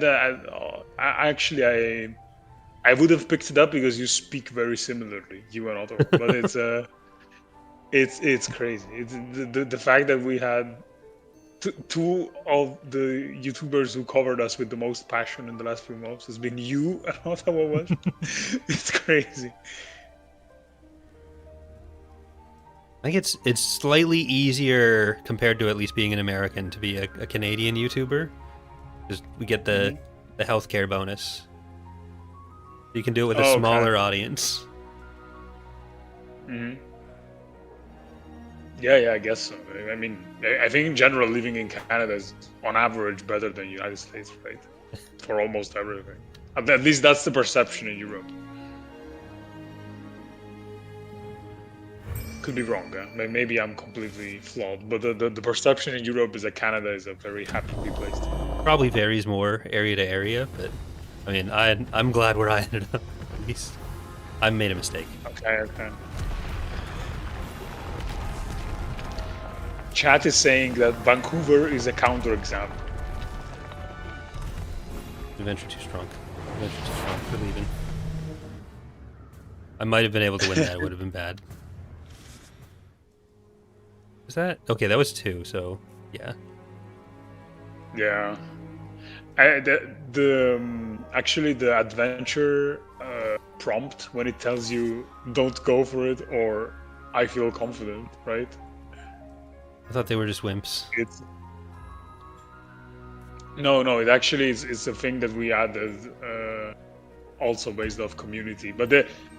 I would have picked it up because you speak very similarly, you and Ottawa. But it's crazy. It's the fact that we had two of the YouTubers who covered us with the most passion in the last few months has been you and Ottawa Welsh. It's crazy. I think it's slightly easier compared to at least being an American to be a Canadian YouTuber, because we get the healthcare bonus. You can do it with a smaller audience. Yeah, I guess so. I mean, I think in general, living in Canada is on average better than the United States, right? For almost everything. At least that's the perception in Europe. Could be wrong, yeah? Maybe I'm completely flawed, but the perception in Europe is that Canada is a very happy place to be. Probably varies more area to area, but I mean, I'm glad where I ended up. At least I made a mistake. Okay. Chat is saying that Vancouver is a counterexample. Adventure too strong. Adventure too strong for leaving. I might have been able to win that. It would have been bad. Is that okay? That was 2, so yeah. Yeah. Actually the adventure prompt, when it tells you don't go for it or I feel confident, right? I thought they were just wimps. No, it actually is a thing that we added also based off community, but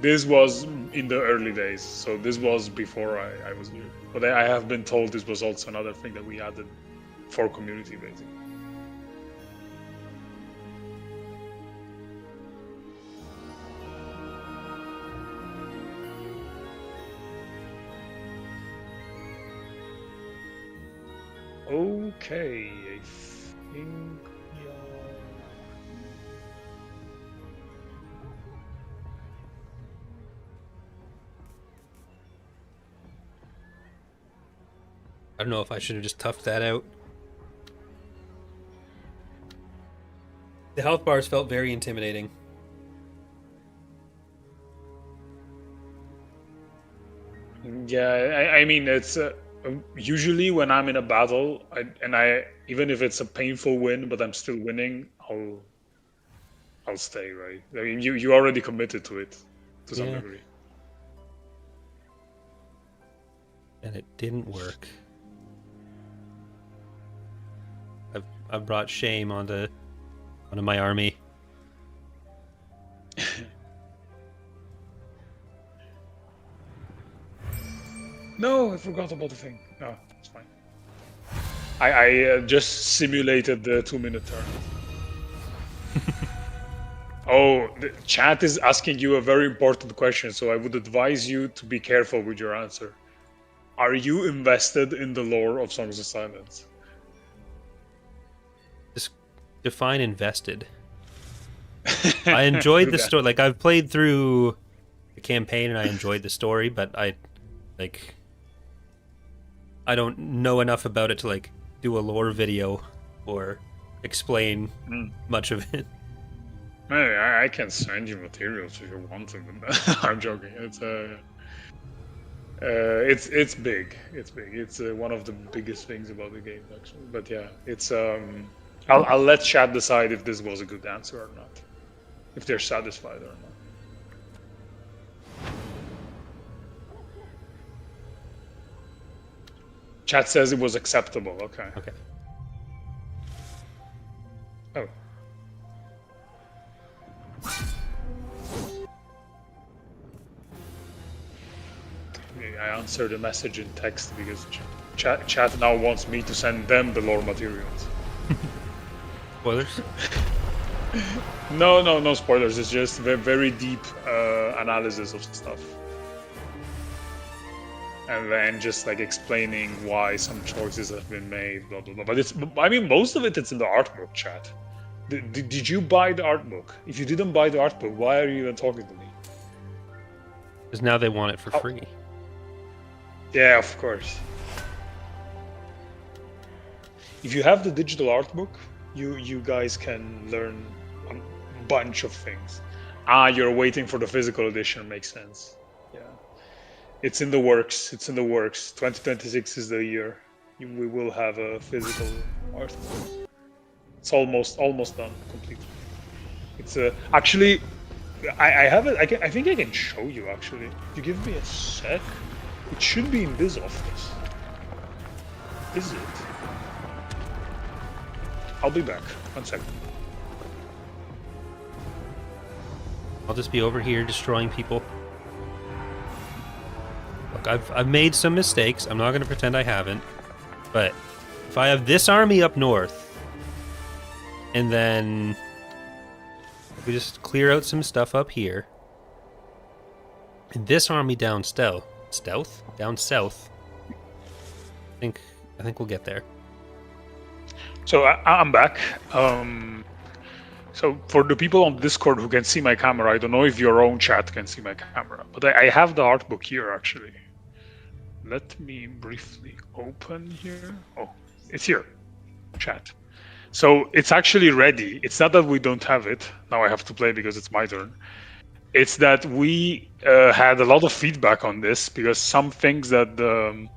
this was in the early days, so this was before I was new. But I have been told this was also another thing that we added for community, basically. Okay, I think we are... I don't know if I should have just toughed that out. The health bars felt very intimidating. Yeah, I mean, it's usually when I'm in a battle, even if it's a painful win, but I'm still winning, I'll stay, right? I mean, you already committed to it to some degree. And it didn't work. I've brought shame onto my army. No, I forgot about the thing. No, it's fine. I just simulated the 2-minute turn. Oh, the chat is asking you a very important question, so I would advise you to be careful with your answer. Are you invested in the lore of Songs of Silence? Just define invested. I enjoyed the story. Like, I've played through the campaign and I enjoyed the story, but I don't know enough about it to like do a lore video or explain much of it. I can send you materials if you want to. I'm joking. It's big. It's big. It's one of the biggest things about the game, actually. But yeah, it's I'll let chat decide if this was a good answer or not, if they're satisfied or not. Chat says it was acceptable. Okay. Okay. Oh. I answered a message in text because chat now wants me to send them the lore materials. Spoilers? No spoilers. It's just very deep analysis of stuff. And then just like explaining why some choices have been made, blah blah blah. But I mean, most of it's in the art book, chat. Did you buy the art book? If you didn't buy the art book, why are you even talking to me? Because now they want it for free. Yeah, of course. If you have the digital art book, you guys can learn a bunch of things. You're waiting for the physical edition. Makes sense. Yeah. It's in the works. 2026 is the year. We will have a physical art book. It's almost done completely. It's actually, I have it. I think I can show you actually. If you give me a sec, it should be in this office. Is it? I'll be back. 1 second. I'll just be over here destroying people. Look, I've made some mistakes. I'm not going to pretend I haven't. But if I have this army up north, and then we just clear out some stuff up here, and this army down down south, I think we'll get there. So I'm back. So for the people on Discord who can see my camera, I don't know if your own chat can see my camera, but I have the art book here actually. Let me briefly open here. Oh, it's here, chat. So it's actually ready. It's not that we don't have it. Now I have to play because it's my turn. It's that we had a lot of feedback on this because some things that the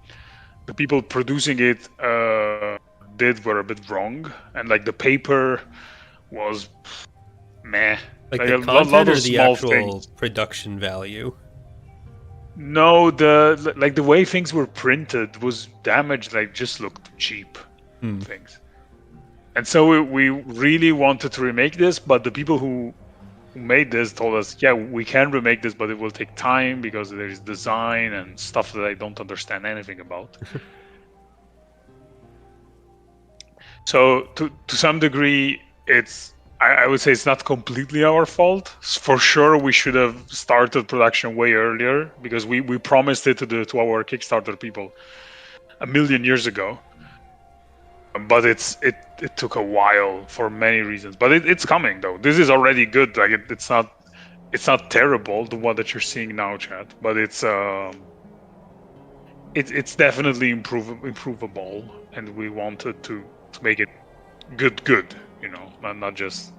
people producing it did were a bit wrong, and like the paper was meh. Like the content or the actual production value? No, the way things were printed was damaged. Like just looked cheap things. And so we really wanted to remake this, but the people who made this told us, yeah, we can remake this, but it will take time because there is design and stuff that I don't understand anything about. So to some degree, I would say it's not completely our fault. For sure, we should have started production way earlier because we promised it to our Kickstarter people a million years ago. But it took a while for many reasons. But it's coming though. This is already good. Like it's not terrible, the one that you're seeing now, chat. But it's definitely improvable, and we wanted to make it good, you know, not just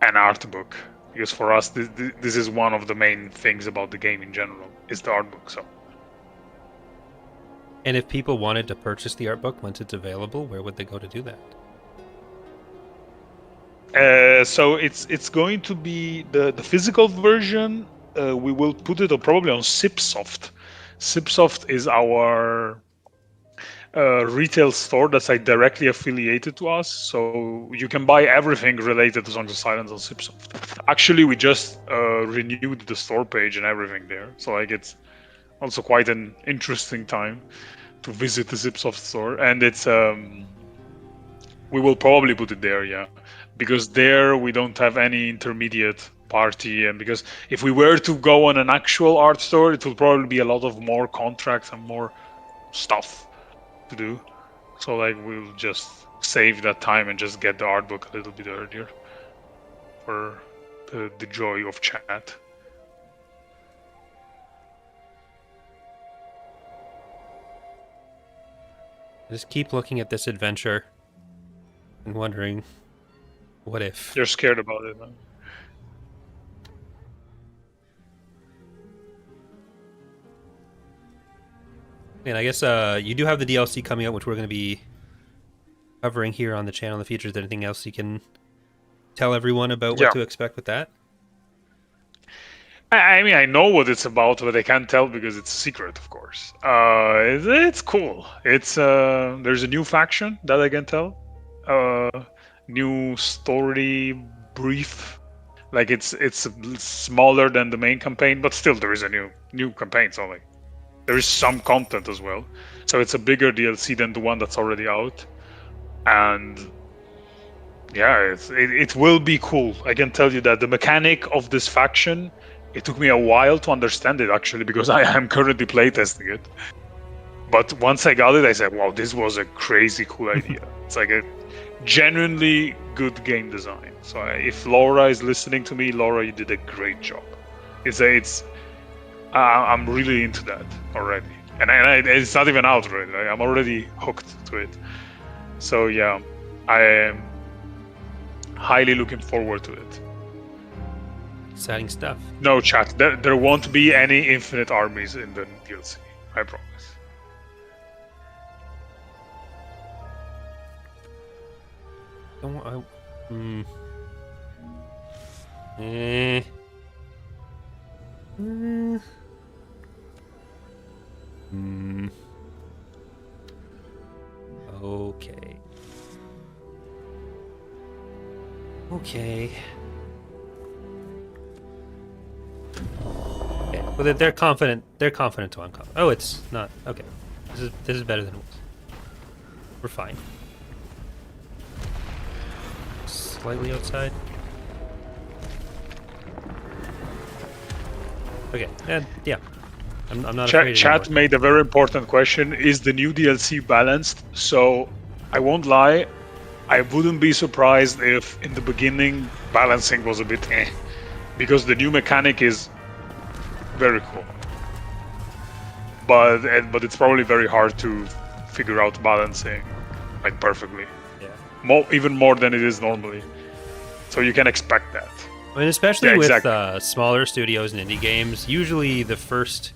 an art book. Because for us, this is one of the main things about the game in general, is the art book. So. And if people wanted to purchase the art book once it's available, where would they go to do that? So it's going to be the physical version. We will put it probably on Sipsoft. Sipsoft is our retail store that's like directly affiliated to us, so you can buy everything related to Songs of Silence on Sipsoft. Actually, we just renewed the store page and everything there, so like it's also quite an interesting time to visit the Sipsoft store, and it's we will probably put it there, yeah, because there we don't have any intermediate party, and because if we were to go on an actual art store, it will probably be a lot of more contracts and more stuff to do. So like we'll just save that time and just get the art book a little bit earlier for the joy of chat. I just keep looking at this adventure and wondering, what if? You're scared about it, man. And I guess you do have the DLC coming out, which we're going to be covering here on the channel in the future. Is there anything else you can tell everyone about what to expect with that? I mean, I know what it's about, but I can't tell because it's a secret, of course. It's cool. It's there's a new faction that I can tell. New story brief. Like it's smaller than the main campaign, but still there is a new campaign. So like there is some content as well. So it's a bigger DLC than the one that's already out, and yeah, it will be cool. I can tell you that the mechanic of this faction. It took me a while to understand it, actually, because I am currently playtesting it. But once I got it, I said, wow, this was a crazy cool idea. It's like a genuinely good game design. So if Laura is listening to me, Laura, you did a great job. I'm really into that already. And it's not even out already. I'm already hooked to it. So yeah, I am highly looking forward to it. Exciting stuff. No, chat. There won't be any infinite armies in the DLC. I promise. Okay. Okay. Okay. Well, they're confident. They're confident to uncover. Oh, it's not. Okay. This is better than it was. We're fine. Slightly outside. Okay. And yeah. I'm not afraid Chat made a very important question. Is the new DLC balanced? So, I won't lie. I wouldn't be surprised if in the beginning balancing was a bit because the new mechanic is very cool. But it's probably very hard to figure out balancing like perfectly. Yeah. Even more than it is normally. So you can expect that. I mean, especially with smaller studios and indie games, usually the first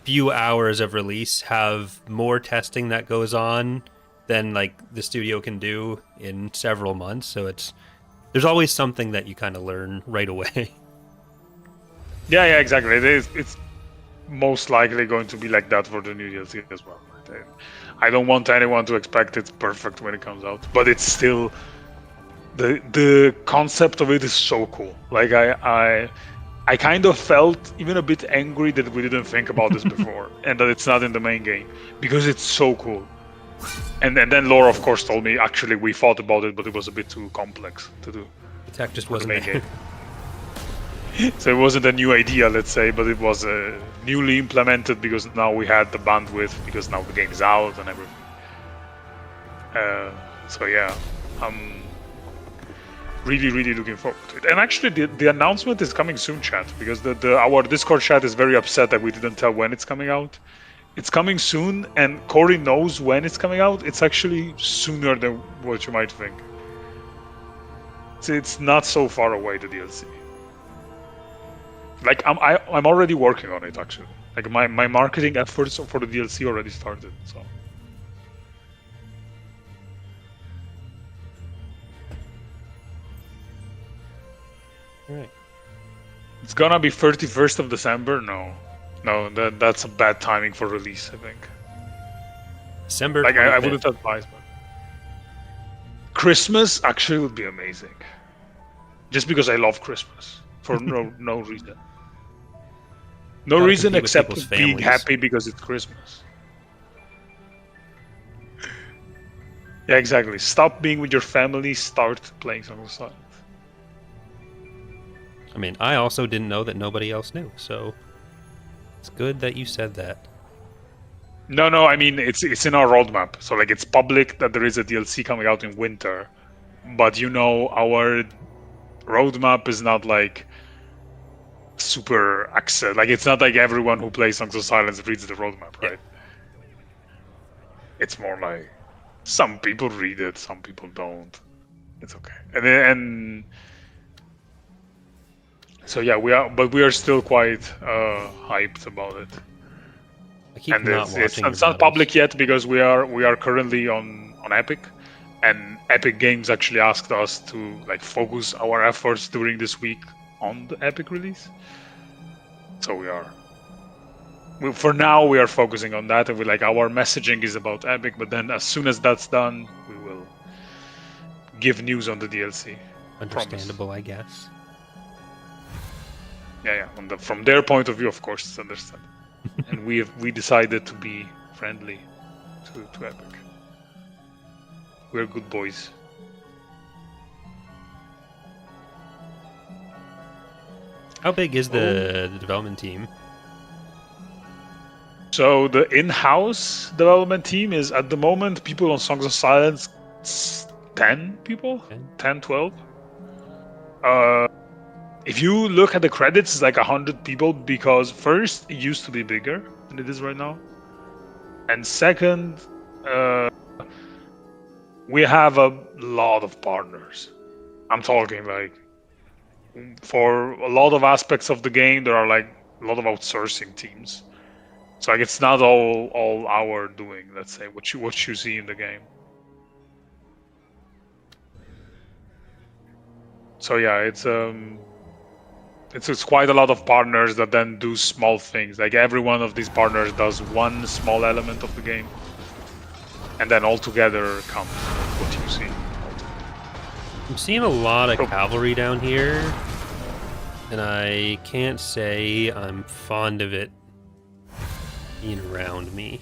few hours of release have more testing that goes on than like the studio can do in several months. So there's always something that you kind of learn right away. Yeah, exactly. It's most likely going to be like that for the new DLC as well. I don't want anyone to expect it's perfect when it comes out, but it's still the concept of it is so cool. Like I kind of felt even a bit angry that we didn't think about this before and that it's not in the main game because it's so cool. And then Laura, of course, told me actually we thought about it, but it was a bit too complex to do. The tech just for the wasn't main there. game. So it wasn't a new idea, let's say, but it was newly implemented because now we had the bandwidth because now the game is out and everything. So yeah, I'm really looking forward to it. And actually, the announcement is coming soon, chat, because our Discord chat is very upset that we didn't tell when it's coming out. It's coming soon, and Corey knows when it's coming out. It's actually sooner than what you might think. So it's not so far away, the DLC. Like I'm already working on it actually. Like my marketing efforts for the DLC already started. So. Right. It's gonna be 31st of December. No, that's a bad timing for release. I think. December. Like I 25th. wouldn't advise, but Christmas actually would be amazing. Just because I love Christmas for no reason. No Gotta reason compete with except people's being families. happy because it's Christmas. Yeah, exactly. Stop being with your family. Start playing Songs of Silence. I mean, I also didn't know that nobody else knew, so it's good that you said that. No, I mean it's in our roadmap. So like it's public that there is a DLC coming out in winter, but our roadmap is not like super access. Like it's not like everyone who plays Songs of Silence reads the roadmap, right? It's more like some people read it, some people don't. It's okay. And so yeah, we are still quite hyped about it. I keep And not watching. it's your not battles. public yet because we are currently on Epic, and Epic Games actually asked us to like focus our efforts during this week on the Epic release. So for now we are focusing on that, and our messaging is about Epic. But then as soon as that's done, we will give news on the DLC. Understandable, I guess. Yeah. From their point of view, of course, it's understandable. And we decided to be friendly to Epic. We're good boys. How big is the development team? So the in-house development team is at the moment people on Songs of Silence, 10 people, 10, 12. If you look at the credits, it's like 100 people because first, it used to be bigger than it is right now. And second, we have a lot of partners. I'm talking like, for a lot of aspects of the game, there are like a lot of outsourcing teams. So like it's not all our doing, let's say, what you see in the game. So yeah, it's quite a lot of partners that then do small things. Like every one of these partners does one small element of the game, and then all together comes what you see. I'm seeing a lot of cavalry down here, and I can't say I'm fond of it being around me.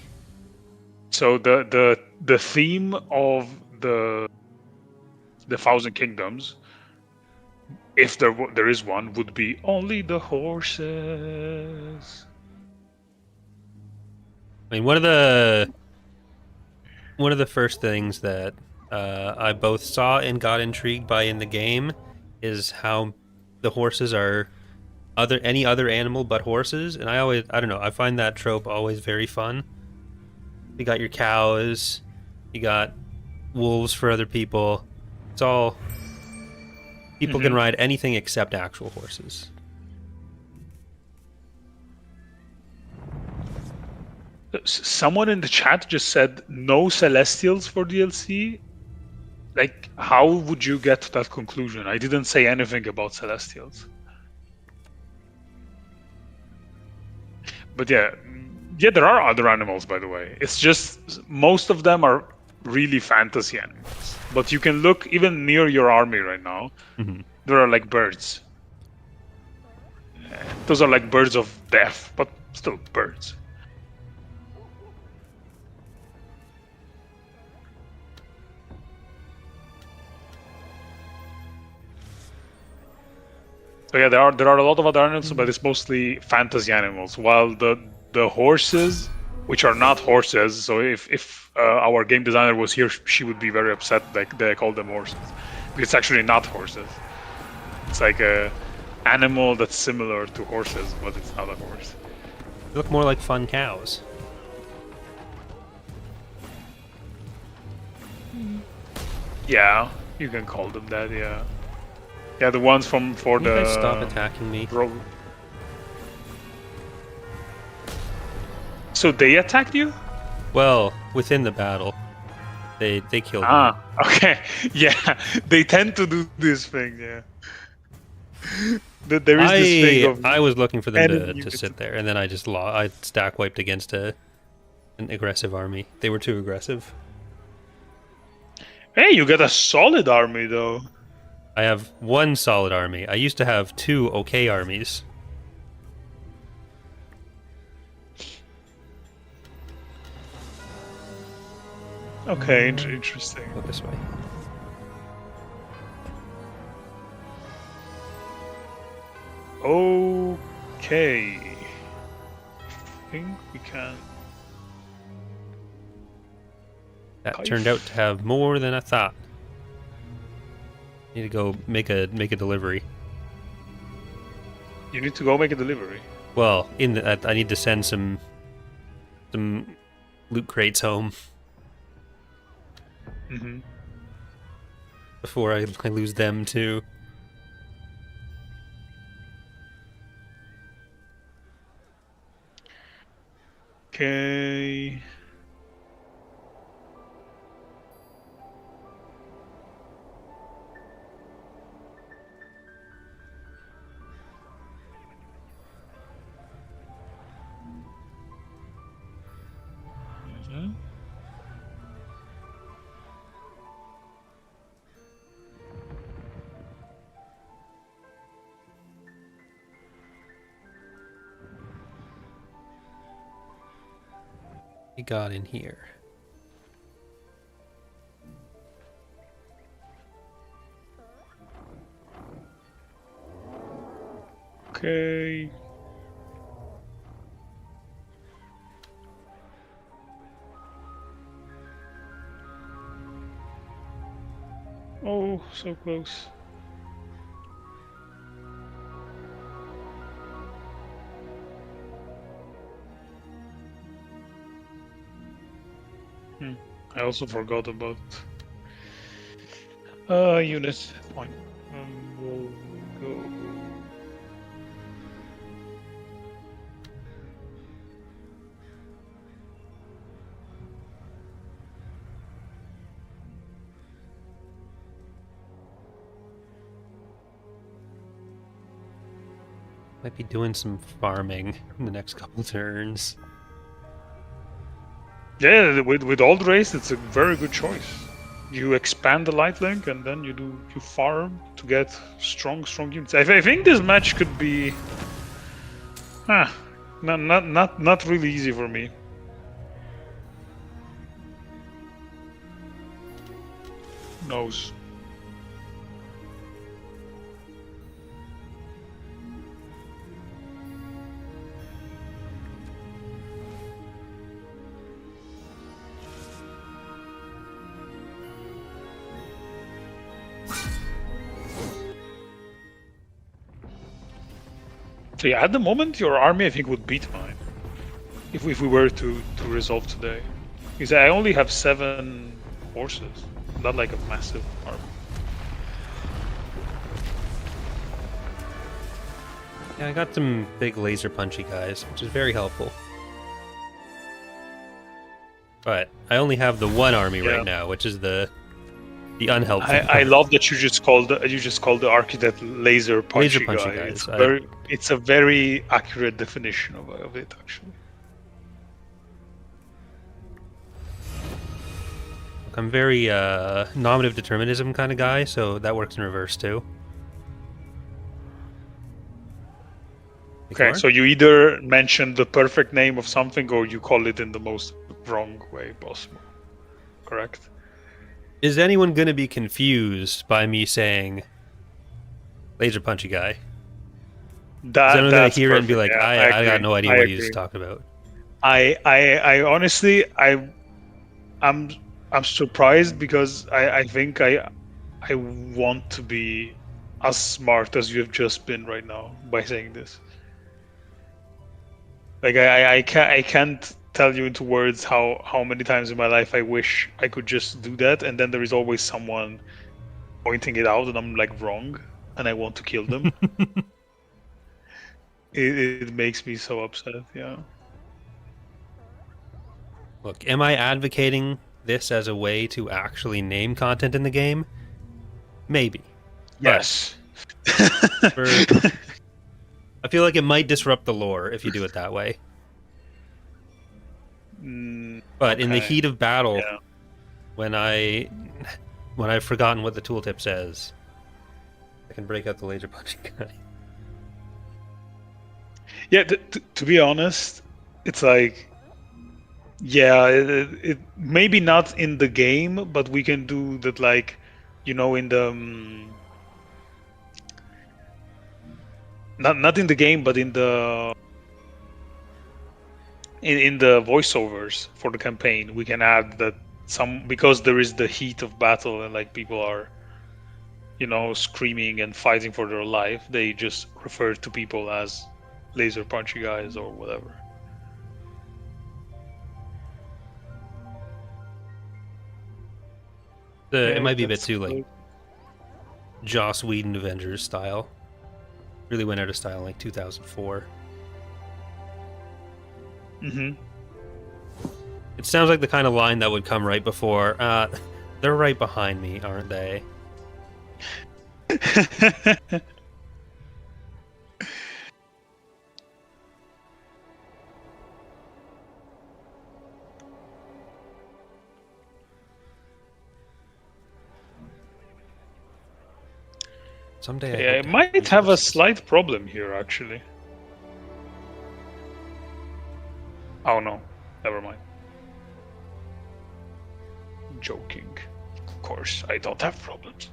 So the theme of the Thousand Kingdoms, if there is one, would be only the horses. I mean, one of the first things that I both saw and got intrigued by in the game is how the horses are any other animal but horses, and I don't know, I find that trope always very fun. You got your cows, you got wolves for other people. It's all people can ride anything except actual horses. Someone in the chat just said no Celestials for DLC. Like, how would you get to that conclusion? I didn't say anything about Celestials. But yeah, there are other animals, by the way. It's just most of them are really fantasy animals. But you can look even near your army right now. Mhm. There are like birds. Those are like birds of death, but still birds. So yeah, there are a lot of other animals, but it's mostly fantasy animals. While the horses, which are not horses, so if our game designer was here, she would be very upset. Like they call them horses, but it's actually not horses. It's like a animal that's similar to horses, but it's not a horse. They look more like fun cows. Yeah, you can call them that. Yeah, yeah, the ones for Can the. you guys stop attacking me? So they attacked you? Well, within the battle, they killed me. Ah, okay. Yeah, they tend to do this thing. Yeah. There is this thing of I was looking for them enemy to units. sit there, and then I just I stack wiped against an aggressive army. They were too aggressive. Hey, you got a solid army though. I have one solid army. I used to have two okay armies. Okay, interesting. Go this way. Okay. I think we can. That turned out to have more than I thought. Need to go make a delivery. You need to go make a delivery. Well, I need to send some loot crates home Mm-hmm. before I lose them too. Okay. Mhm. He got in here. Okay. Oh, so close. I also forgot about unit point. We'll go. Might be doing some farming in the next couple turns. Yeah, with Old Race, it's a very good choice. You expand the light link, and then you farm to get strong units. I think this match could be, not really easy for me. Who knows? So yeah, at the moment, your army I think would beat mine if we were to resolve today, because I only have 7 horses, not like a massive army. Yeah, I got some big laser punchy guys, which is very helpful. But I only have the one army right now, which is the unhelpful. I love that you just called the architect laser punchy guy. It's a very accurate definition of it, actually. Look, I'm very nominative determinism kind of guy, so that works in reverse too. Okay, so you either mention the perfect name of something or you call it in the most wrong way possible. Correct? Is anyone going to be confused by me saying laser punchy guy? Is anyone going to hear it and be like, yeah, I got no idea I what agree. he's talking about? I honestly, I'm surprised because I think I want to be as smart as you have just been right now by saying this. Like I can't tell you into words how many times in my life I wish I could just do that, and then there is always someone pointing it out and I'm like wrong and I want to kill them. it makes me so upset. Yeah. Look, am I advocating this as a way to actually name content in the game? Maybe. Yes. I feel like it might disrupt the lore if you do it that way. But in the heat of battle, yeah. when I've forgotten what the tooltip says, I can break out the laser punching guy. Yeah, to be honest, it's like, yeah, it maybe not in the game, but we can do that, like, in the not in the game, but in the voiceovers for the campaign, we can add that because there is the heat of battle and like people are, screaming and fighting for their life, they just refer to people as laser punchy guys or whatever. It might be a bit too like Joss Whedon Avengers style. Really went out of style in like 2004. Mm-hmm. It sounds like the kind of line that would come right before. They're right behind me, aren't they? Someday I might have a slight problem here, actually. Oh no, never mind. Joking. Of course, I don't have problems.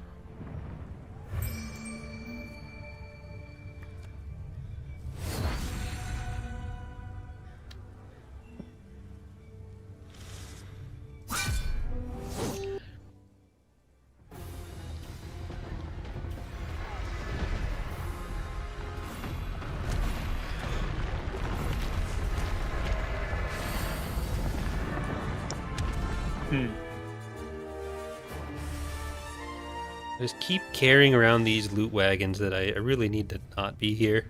I just keep carrying around these loot wagons that I really need to not be here.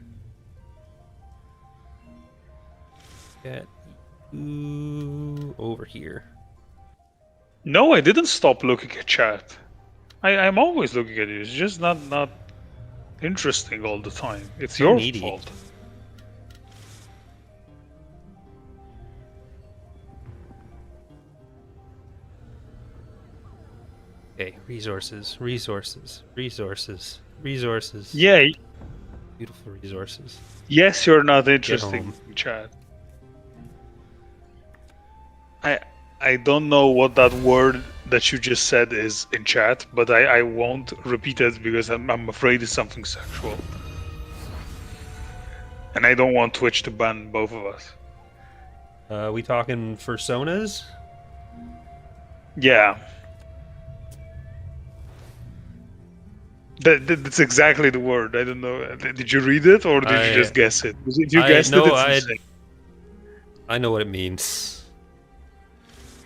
Get you over here. No, I didn't stop looking at chat. I'm always looking at it. It's just not interesting all the time. It's So your needy. fault. Okay, resources. Yeah. Beautiful resources. Yes, you're not interesting, chat. I don't know what that word that you just said is in chat, but I won't repeat it because I'm afraid it's something sexual. And I don't want Twitch to ban both of us. We talking personas? Yeah. That's exactly the word. I don't know. Did you read it or did you just guess it? Because if you guessed it, it's insane. I know what it means.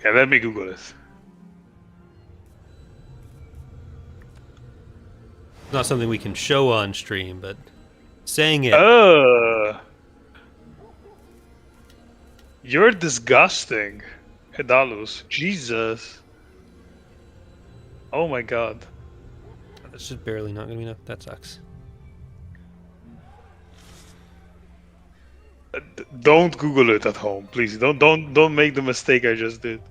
Yeah, let me Google it. It's not something we can show on stream, but saying it. You're disgusting, Hedalus. Jesus. Oh my god. That's just barely not gonna be enough. That sucks. Don't Google it at home, please. Don't make the mistake I just did.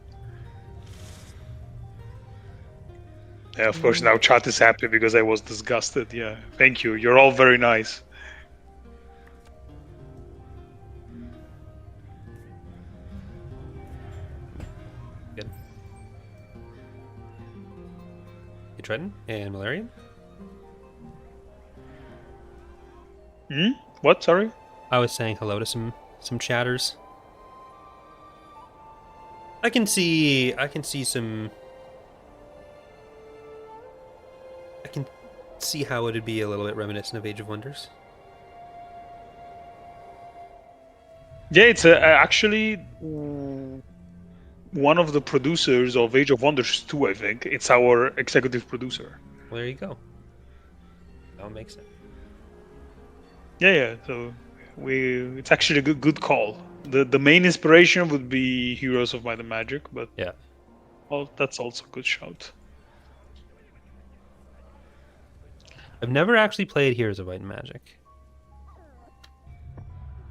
Yeah, of course, now chat is happy because I was disgusted. Yeah, thank you. You're all very nice. Good. Hey, Trenton and Malarian? Hmm? What? Sorry? I was saying hello to some chatters. I can see some. I can see how it'd be a little bit reminiscent of Age of Wonders. Yeah, it's actually one of the producers of Age of Wonders 2, I think. It's our executive producer. Well, there you go. That makes sense. Yeah. So it's actually a good call. The main inspiration would be Heroes of Might and Magic, but Yeah. well, that's also a good shout. I've never actually played Heroes of Might and Magic.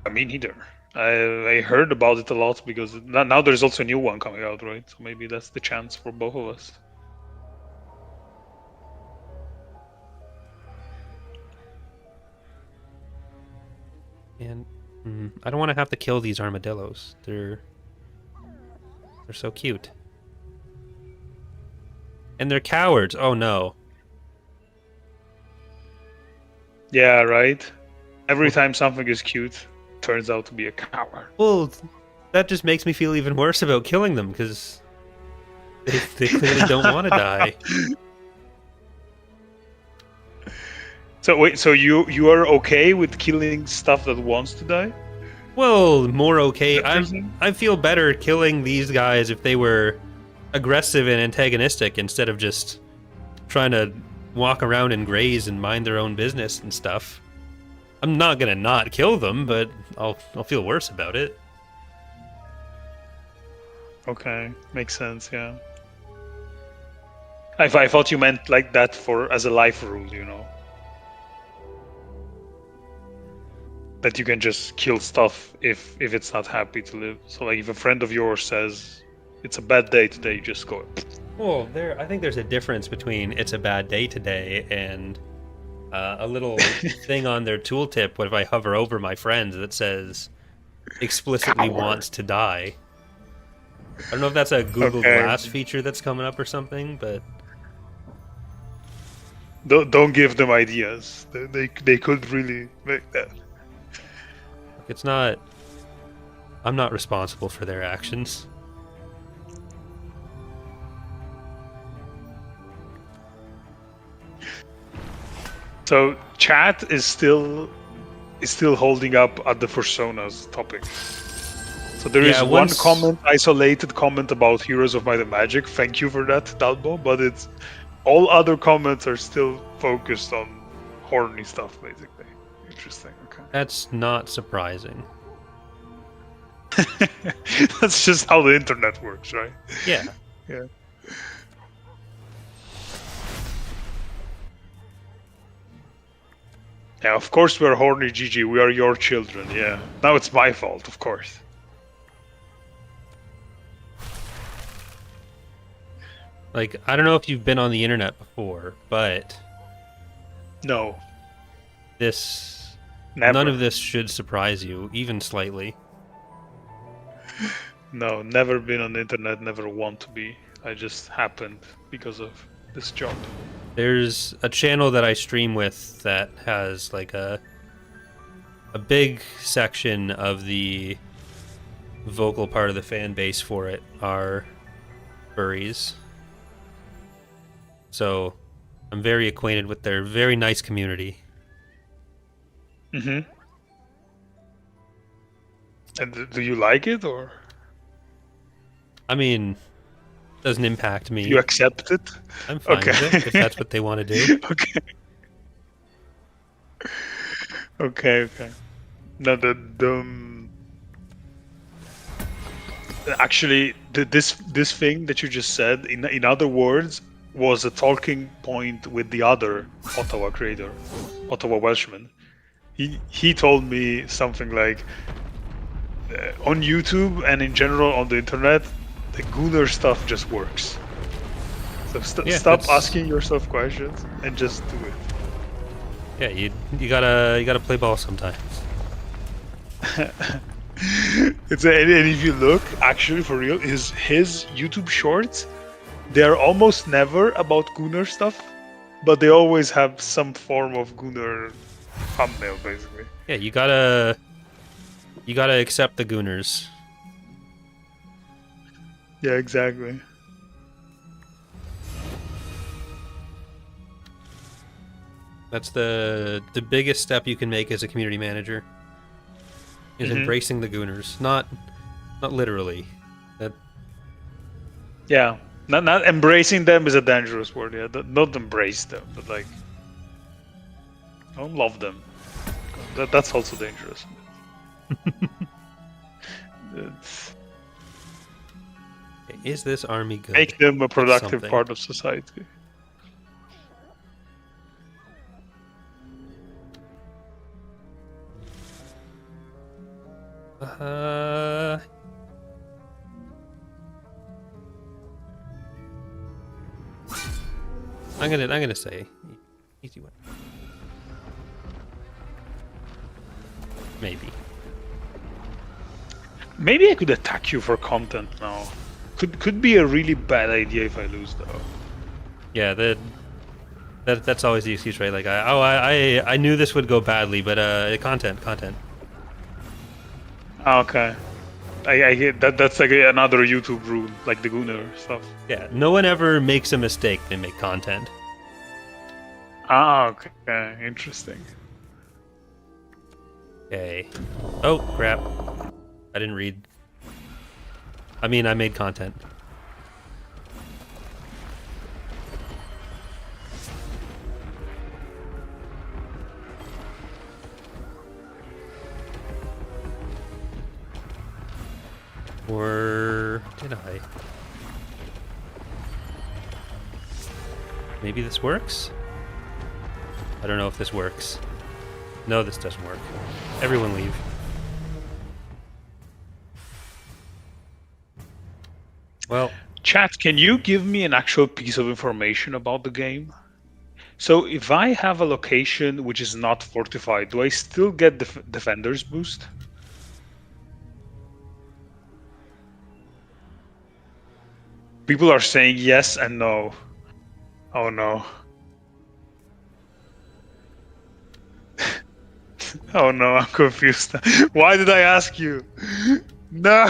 I mean, neither. I heard about it a lot because now there's also a new one coming out, right? So maybe that's the chance for both of us. And I don't want to have to kill these armadillos. They're so cute. And they're cowards. Oh no. Yeah, right. Every time something is cute, turns out to be a coward. Well, that just makes me feel even worse about killing them because they clearly don't want to die. So wait, so you are okay with killing stuff that wants to die? Well, more okay. Interesting. I feel better killing these guys if they were aggressive and antagonistic instead of just trying to walk around and graze and mind their own business and stuff. I'm not gonna not kill them, but I'll feel worse about it. Okay, makes sense. Yeah. I thought you meant like that for as a life rule, you know. That you can just kill stuff if it's not happy to live. So like if a friend of yours says it's a bad day today, you just go. Well, I think there's a difference between it's a bad day today and a little thing on their tooltip. What if I hover over my friend that says explicitly Coward. wants to die? I don't know if that's a Google Okay. Glass feature that's coming up or something, but Don't give them ideas. They could really make that. it's not. I'm not responsible for their actions. So chat is still holding up at the personas topic. So there is Yeah, one once- isolated comment about Heroes of Might and Magic. Thank you for that, Dalbo. But it's all other comments are still focused on horny stuff, basically. Interesting. Okay. That's not surprising. That's just how the internet works, right? Yeah. Yeah. Yeah, of course we're horny, Gigi. We are your children. Yeah. Now it's my fault, of course. Like, I don't know if you've been on the internet before, but No. this Never. none of this should surprise you, even slightly. No, never been on the internet, never want to be. I just happened because of this job. There's a channel that I stream with that has like a big section of the vocal part of the fan base for it are furries. So I'm very acquainted with their very nice community. Mm-hmm. And do you like it, or I mean, doesn't impact me. do you accept it? I'm fine Okay. with it if that's what they want to do. Okay. Okay. No, actually, this thing that you just said, in other words, was a talking point with the other Ottawa creator, Ottawa Welshman. He told me something like, on YouTube and in general on the internet, the Gunnar stuff just works. So Yeah, stop that's- asking yourself questions and just do it. Yeah, you gotta play ball sometimes. And if you look, actually, for real, his YouTube shorts, they're almost never about Gunnar stuff, but they always have some form of Gunnar thumbnail, basically. Yeah, you gotta accept the gooners. Yeah, exactly. That's the biggest step you can make as a community manager. Is Mhm. embracing the gooners, not literally. That Yeah, not embracing them is a dangerous word. Yeah, not embrace them, but like don't love them. That's also dangerous. It's- is this army good? Make them a That's productive something. part of society. I'm gonna say easy one. Maybe. Maybe I could attack you for content now. Could be a really bad idea if I lose though. Yeah, that's always the excuse, right? Like I knew this would go badly, but content. Okay. I get that. That's like another YouTube rule, like the Gunnar stuff. Yeah, no one ever makes a mistake. They make content. Okay. Interesting. Okay. Oh crap! I didn't read. I mean, I made content. Or did I? Maybe this works? I don't know if this works. No, this doesn't work. Everyone leave. Well, Chat, can you give me an actual piece of information about the game? So if I have a location which is not fortified, do I still get defenders boost? People are saying yes and no. Oh no. Oh no, I'm confused. Why did I ask you? No.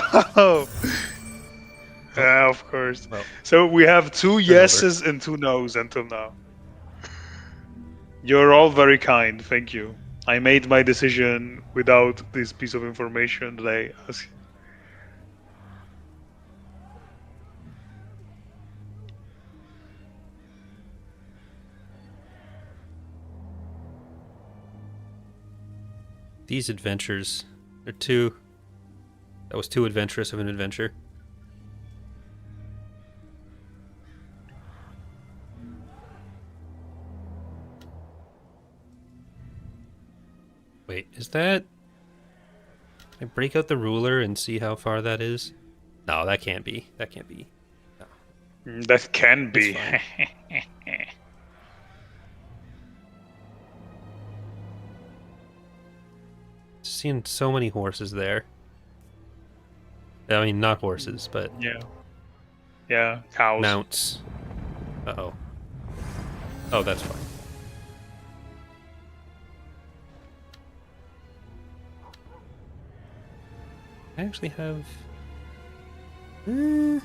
Yeah, of course. well, So we have 2 yeses and 2 nos until now. You're all very kind, thank you. I made my decision without this piece of information that I asked. these adventures are too. That was too adventurous of an adventure. Wait, is that... Can I break out the ruler and see how far that is? No, that can't be. That can't be. That can be. Seeing so many horses there. I mean, not horses, but Yeah. Yeah, cows. mounts. Uh-oh. Oh, that's fine. I actually have... Hmm.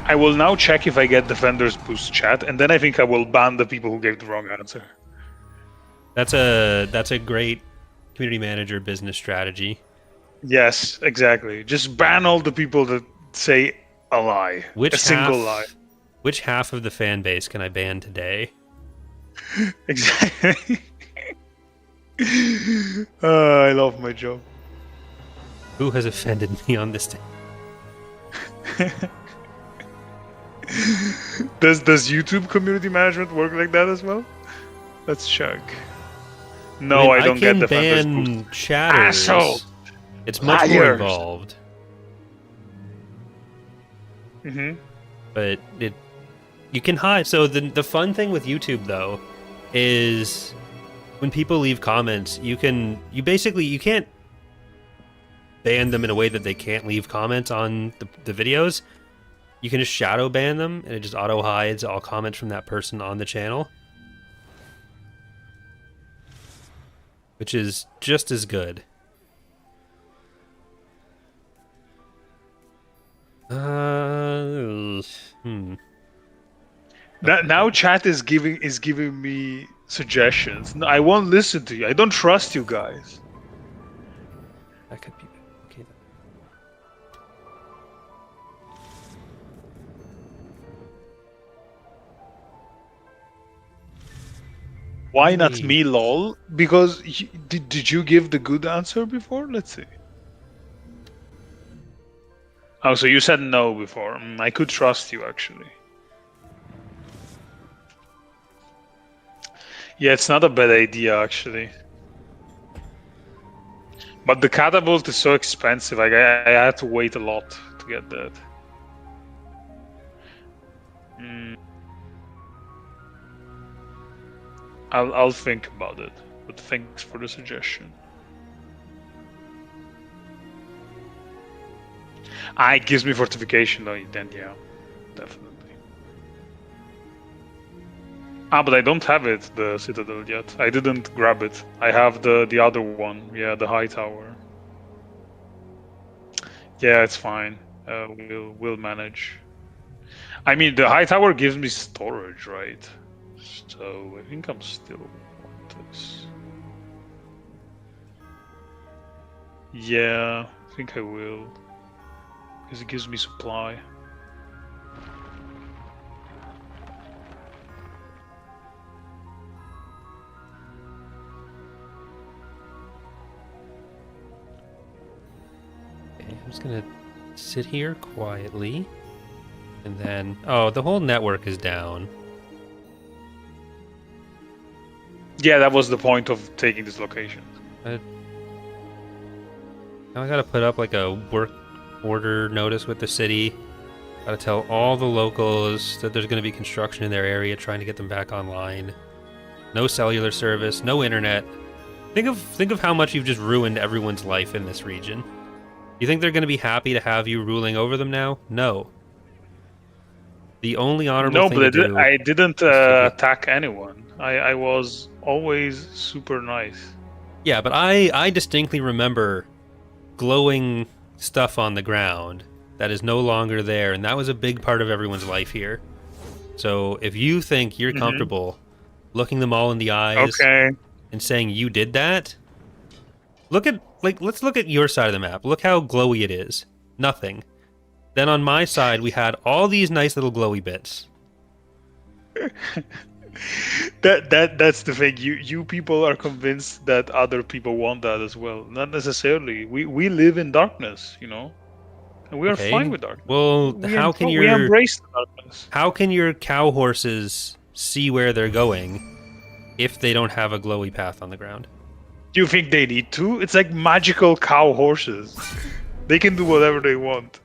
I will now check if I get defenders boost chat, and then I think I will ban the people who gave the wrong answer. That's a great community manager business strategy. Yes, exactly. Just ban all the people that say a lie. A single lie. Which half of the fan base can I ban today? Exactly. I love my job. Who has offended me on this day? Does YouTube community management work like that as well? Let's check. No, I don't get Defender's can boost. ban chatters. Asshole! It's much more Liars! involved. But you can hide. So the fun thing with YouTube though is when people leave comments, you can't ban them in a way that they can't leave comments on the videos. You can just shadow ban them and it just auto hides all comments from that person on the channel, which is just as good. Now chat is giving me suggestions. No, I won't listen to you. I don't trust you guys. That could be okay. Why not me, lol? Because did you give the good answer before? Let's see. Oh, so you said no before. I could trust you, actually. Yeah, it's not a bad idea, actually. But the catapult is so expensive. Like, I had to wait a lot to get that. I'll think about it. But thanks for the suggestion. It gives me fortification though, then yeah, definitely. But I don't have it, the Citadel, yet. I didn't grab it. I have the other one, yeah, the high tower. Yeah, it's fine. We'll manage. I mean, the high tower gives me storage, right? So I think I'm still want this. Yeah, I think I will. Because it gives me supply. Okay, I'm just gonna sit here quietly. And then, oh, the whole network is down. Yeah, that was the point of taking this location. Now I gotta put up like a work order notice with the city. Gotta tell all the locals that there's gonna be construction in their area, trying to get them back online. No cellular service, no internet. Think of how much you've just ruined everyone's life in this region. You think they're gonna be happy to have you ruling over them now? No. The only honorable thing to do. No, but I didn't attack anyone. I was always super nice. Yeah, but I distinctly remember glowing stuff on the ground that is no longer there, and that was a big part of everyone's life here. So if you think you're comfortable looking them all in the eyes and saying you did that, let's look at your side of the map. Look how glowy it is. Nothing. Then on my side, we had all these nice little glowy bits. That's the thing. You people are convinced that other people want that as well. Not necessarily. We live in darkness, you know, and we are fine with darkness. Well, we embrace the darkness. How can your cow horses see where they're going if they don't have a glowy path on the ground? Do you think they need to? It's like magical cow horses. They can do whatever they want.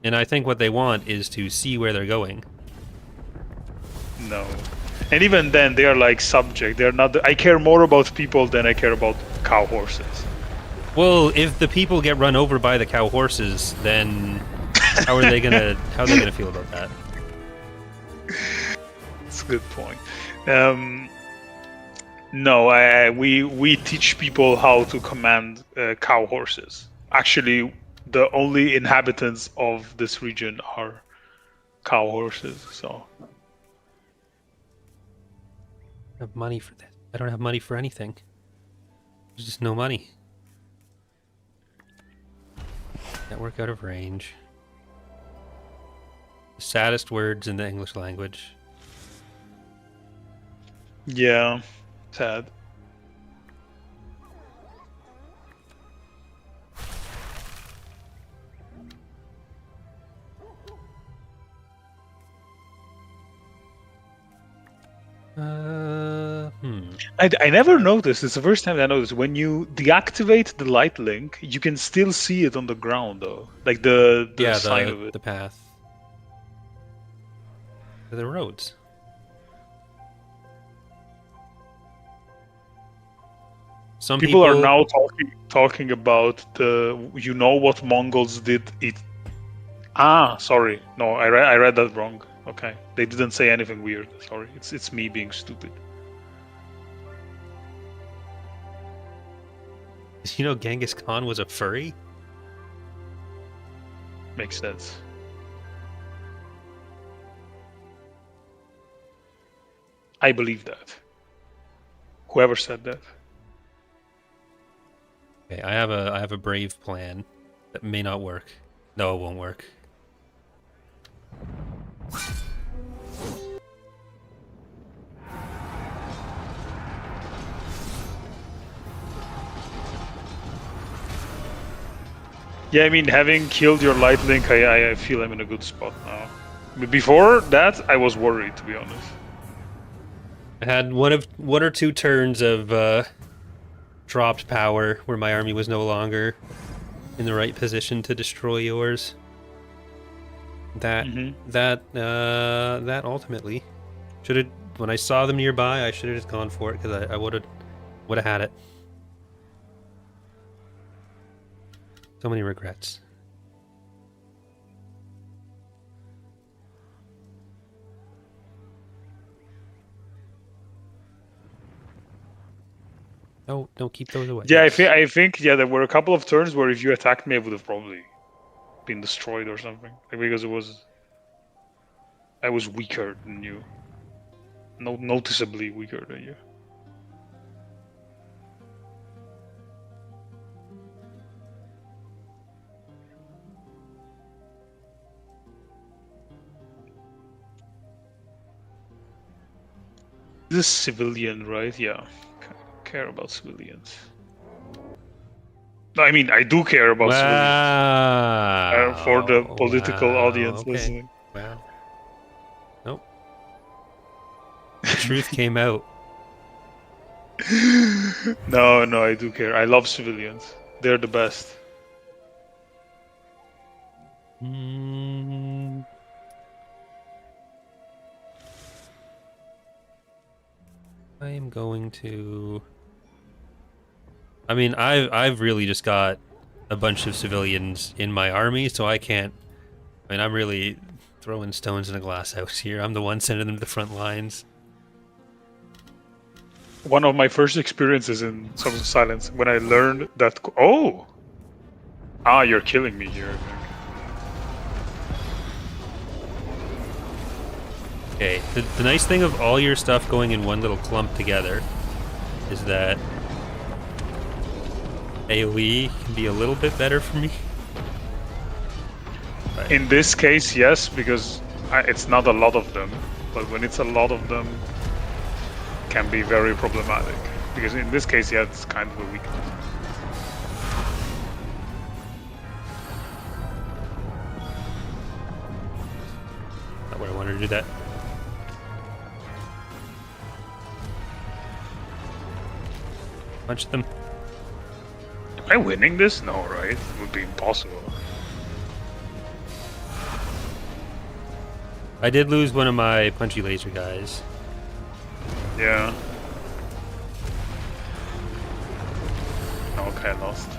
And I think what they want is to see where they're going. No. And even then, they are like subject. They're not. I care more about people than I care about cow horses. Well, if the people get run over by the cow horses, then how are they gonna feel about that? That's a good point. No, we teach people how to command cow horses. Actually, the only inhabitants of this region are cow horses. So. I don't have money for this. I don't have money for anything. There's just no money. Network out of range. The saddest words in the English language. Yeah, sad. I never noticed. It's the first time I noticed. When you deactivate the light link, you can still see it on the ground, though, like the Yeah, sign of it. the path. The roads. Some People are people now talking about the. You know what Mongols did? It. Ah, sorry. No, I read that wrong. Okay, they didn't say anything weird. Sorry, it's me being stupid. you know Genghis Khan was a furry? Makes sense. I believe that. Whoever said that. Okay, I have a brave plan that may not work. No, it won't work. Yeah, I mean, having killed your light link, I feel I'm in a good spot now. But before that, I was worried, to be honest. I had one or two turns of dropped power where my army was no longer in the right position to destroy yours. That that ultimately should have. When I saw them nearby, I should have just gone for it because I would have had it. So many regrets. No, don't keep those away. Yeah, Yes. I think yeah, there were a couple of turns where if you attacked me, I would have probably been destroyed or something. Like, because I was weaker than you, noticeably weaker than you. This is civilian, right? Yeah, care about civilians. No, I mean, I do care about civilians. For the Wow. political Wow. audience Okay. listening. Wow. Nope. The truth came out. No, I do care. I love civilians. They're the best. I am going to. I mean, I've really just got a bunch of civilians in my army, so I can't. I mean, I'm really throwing stones in a glass house here. I'm the one sending them to the front lines. One of my first experiences in Songs of Silence when I learned that. Oh! Ah, you're killing me here, I think. Okay, the nice thing of all your stuff going in one little clump together is that AoE can be a little bit better for me. But in this case, yes, because it's not a lot of them. But when it's a lot of them, it can be very problematic. Because in this case, yeah, it's kind of a weakness. Not where I wanted to do that. Punch them. Am I winning this? No, right? It would be impossible. I did lose one of my punchy laser guys. Yeah. Okay, I lost.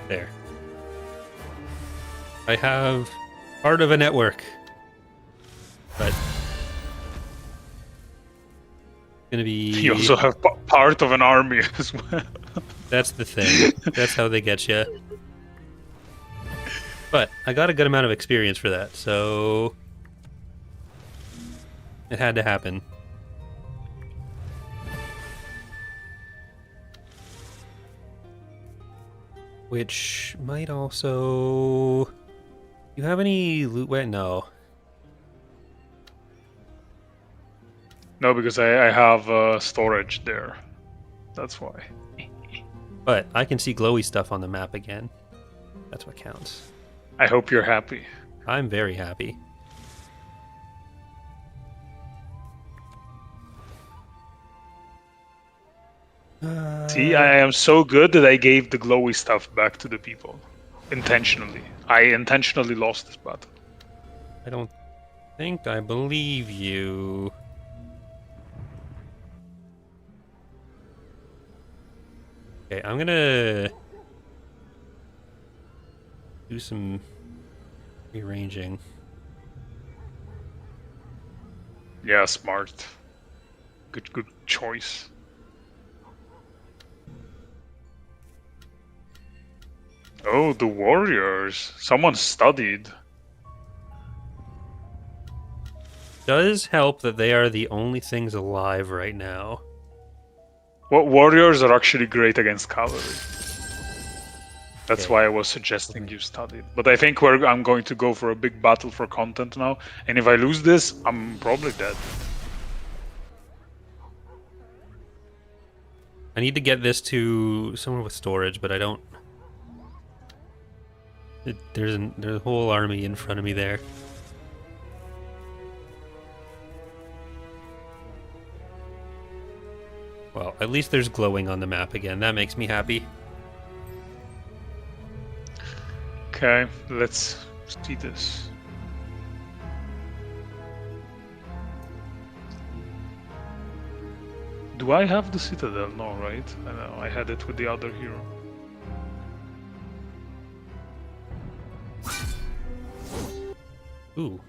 There. I have part of a network. But gonna be. You also have part of an army as well. That's the thing. That's how they get you. But I got a good amount of experience for that, so it had to happen. Which might also. You have any loot? Wait, no. No, because I have storage there. That's why. But I can see glowy stuff on the map again. That's what counts. I hope you're happy. I'm very happy. See, I am so good that I gave the glowy stuff back to the people. Intentionally. I intentionally lost this battle. I don't think I believe you. Okay, I'm gonna do some rearranging. Yeah, smart. Good choice. Oh, the warriors. Someone studied. Does help that they are the only things alive right now. What warriors are actually great against cavalry. That's Okay. why I was suggesting you studied. But I think I'm going to go for a big battle for content now. And if I lose this, I'm probably dead. I need to get this to somewhere with storage, but I don't. There's a whole army in front of me there. Well, at least there's glowing on the map again. That makes me happy. Okay, let's see this. Do I have the citadel? No, right? I know, I had it with the other hero. Ooh.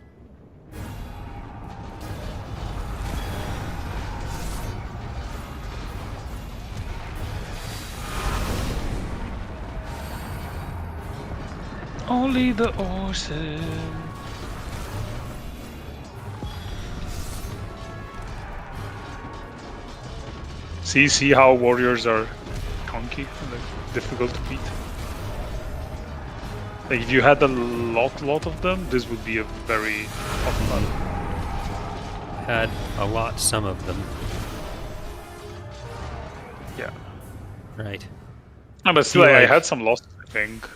Only the awesome. See how warriors are clunky and like, difficult to beat. Like if you had a lot of them, this would be a very tough battle. Had a lot, some of them. Yeah. Right. No, but still, Feel I like- had some losses, I think.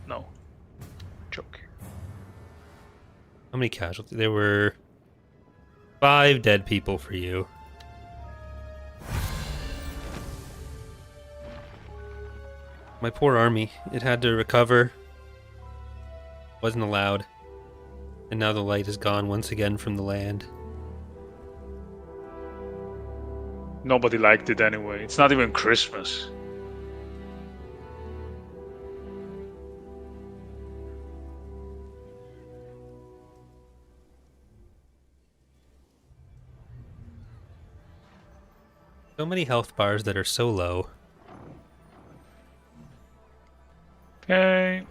No. Joking. How many casualties? There were 5 dead people for you. My poor army. It had to recover. Wasn't allowed. And now the light is gone once again from the land. Nobody liked it anyway. It's not even Christmas. So many health bars that are so low. Okay.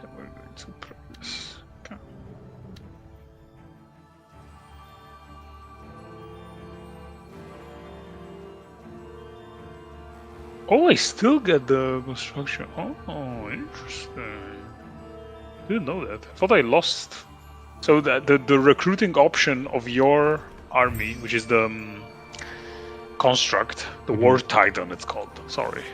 Then we're going to play this. Okay. Oh, I still get the construction. Oh, interesting. Didn't know that. I thought I lost. So the recruiting option of your army, which is the construct, the War Titan, it's called. Sorry.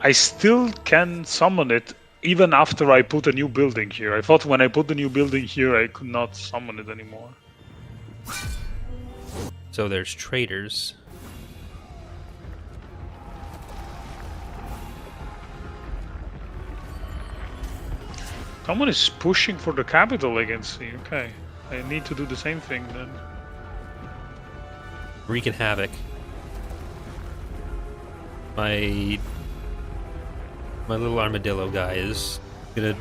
I still can summon it even after I put a new building here. I thought when I put the new building here, I could not summon it anymore. So there's traders. Someone is pushing for the capital against me. Okay. I need to do the same thing then. Wreaking havoc. My little armadillo guy is gonna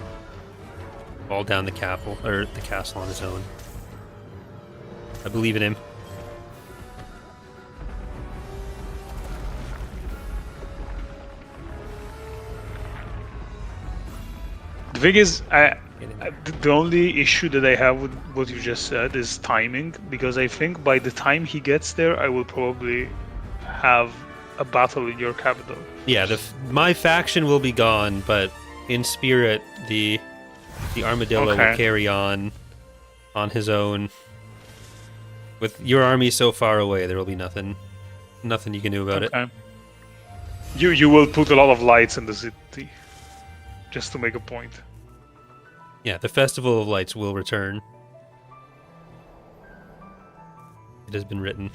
fall down the castle on his own. I believe in him. The thing is, the only issue that I have with what you just said is timing, because I think by the time he gets there, I will probably have a battle in your capital. Yeah, my faction will be gone, but in spirit, the armadillo will carry on his own. With your army so far away, there will be nothing you can do about it. You will put a lot of lights in the city. just to make a point. Yeah, the Festival of Lights will return. It has been written.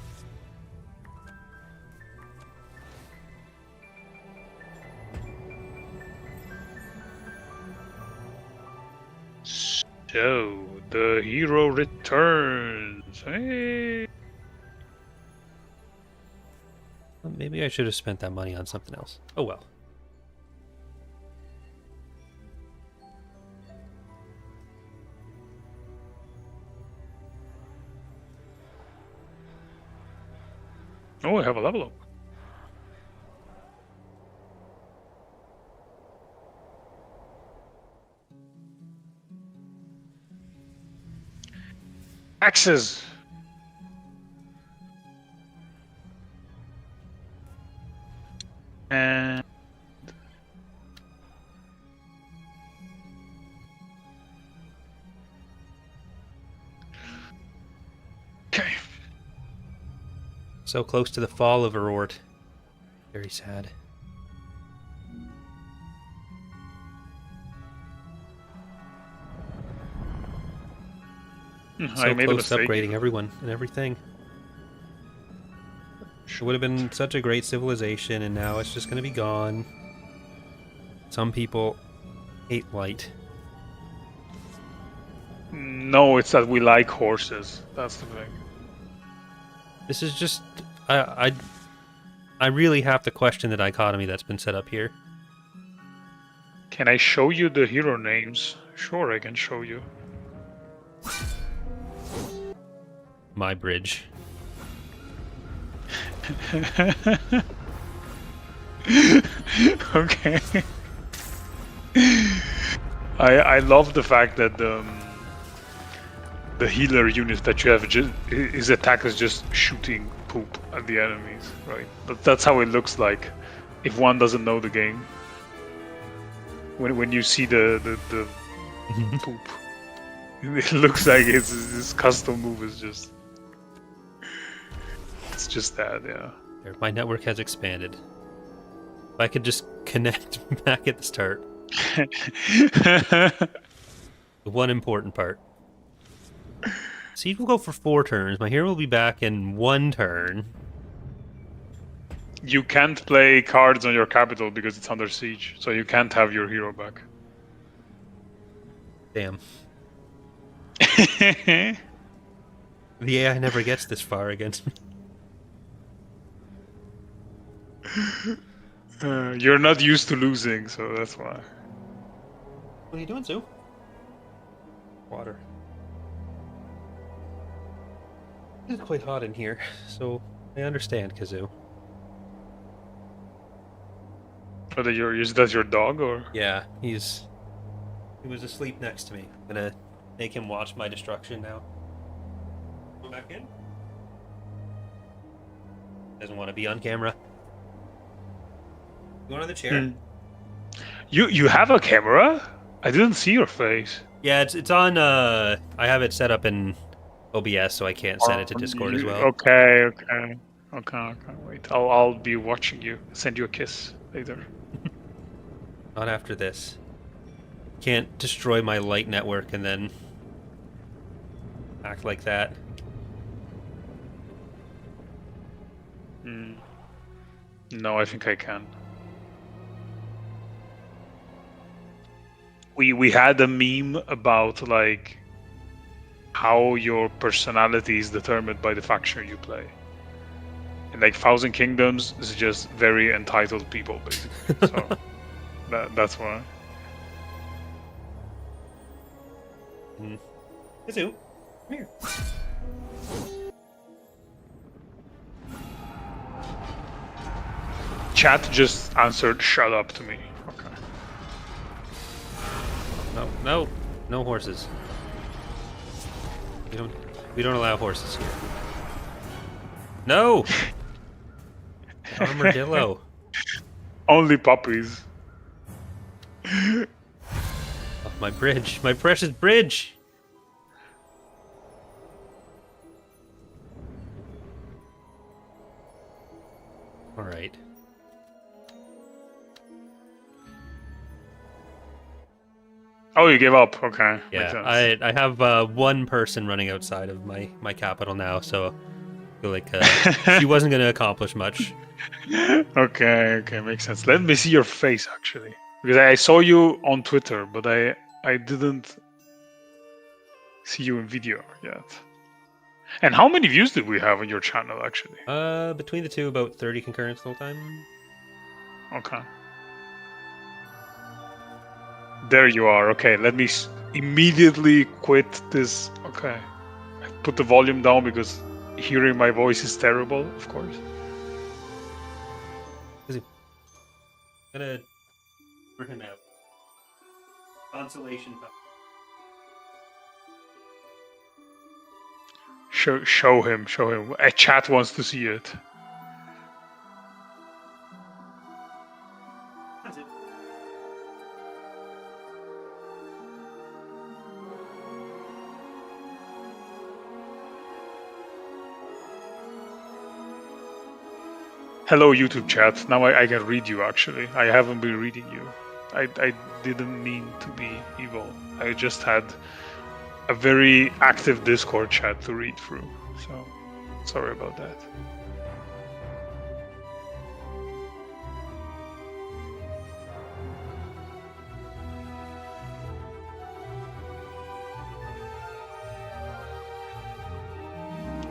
So, the hero returns. Hey. Well, maybe I should have spent that money on something else. Oh well. Oh, I have a level up. Axes. And okay. So close to the fall of Aurort. Very sad. So I made a close to mistake. upgrading everyone and everything. It would have been such a great civilization, and now it's just going to be gone. Some people hate light. No, it's that we like horses. That's the thing. This is just... I really have to question the dichotomy that's been set up here. Can I show you the hero names? Sure, I can show you. My bridge. Okay. I love the fact that the healer unit that you have, his attack is just shooting poop at the enemies, right? But that's how it looks like if one doesn't know the game. When you see the poop, it looks like his custom move is just... It's just that, yeah. There, my network has expanded. If I could just connect back at the start. The one important part. Siege will go for 4 turns. My hero will be back in 1 turn. You can't play cards on your capital because it's under siege, so you can't have your hero back. Damn. The AI never gets this far against me. You're not used to losing, so that's why. What are you doing, Sue? Water. It's quite hot in here, so I understand, Kazoo. But is that your dog, or? Yeah, he was asleep next to me. I'm gonna make him watch my destruction now. Go back in. Doesn't want to be on camera. You want on the chair? You have a camera? I didn't see your face. Yeah, it's on. I have it set up in OBS, so I can't send it to Discord as well. Okay. Wait, I'll be watching you. Send you a kiss later. Not after this. Can't destroy my light network and then act like that. No, I think I can. We had a meme about like how your personality is determined by the faction you play. And like Thousand Kingdoms is just very entitled people, basically. So that's why. Kazoo, come here. Chat just answered "shut up" to me. Okay. No horses. We don't allow horses here. No. Armadillo. Only puppies. Oh, my bridge. My precious bridge. All right. Oh, you gave up. Okay. Makes Yeah, sense. I have one person running outside of my capital now, so I feel like she wasn't going to accomplish much. Okay, makes sense. Let me see your face actually, because I saw you on Twitter, but I didn't see you in video yet. And how many views did we have on your channel actually? Between the two, about 30 concurrents the whole time. Okay. There you are. Okay, let me immediately quit this. Okay. I put the volume down because hearing my voice is terrible, of course. Gonna for him out. Consolation. Show him. A chat wants to see it. Hello, YouTube chat. Now I can read you, actually. I haven't been reading you. I didn't mean to be evil. I just had a very active Discord chat to read through. So, sorry about that.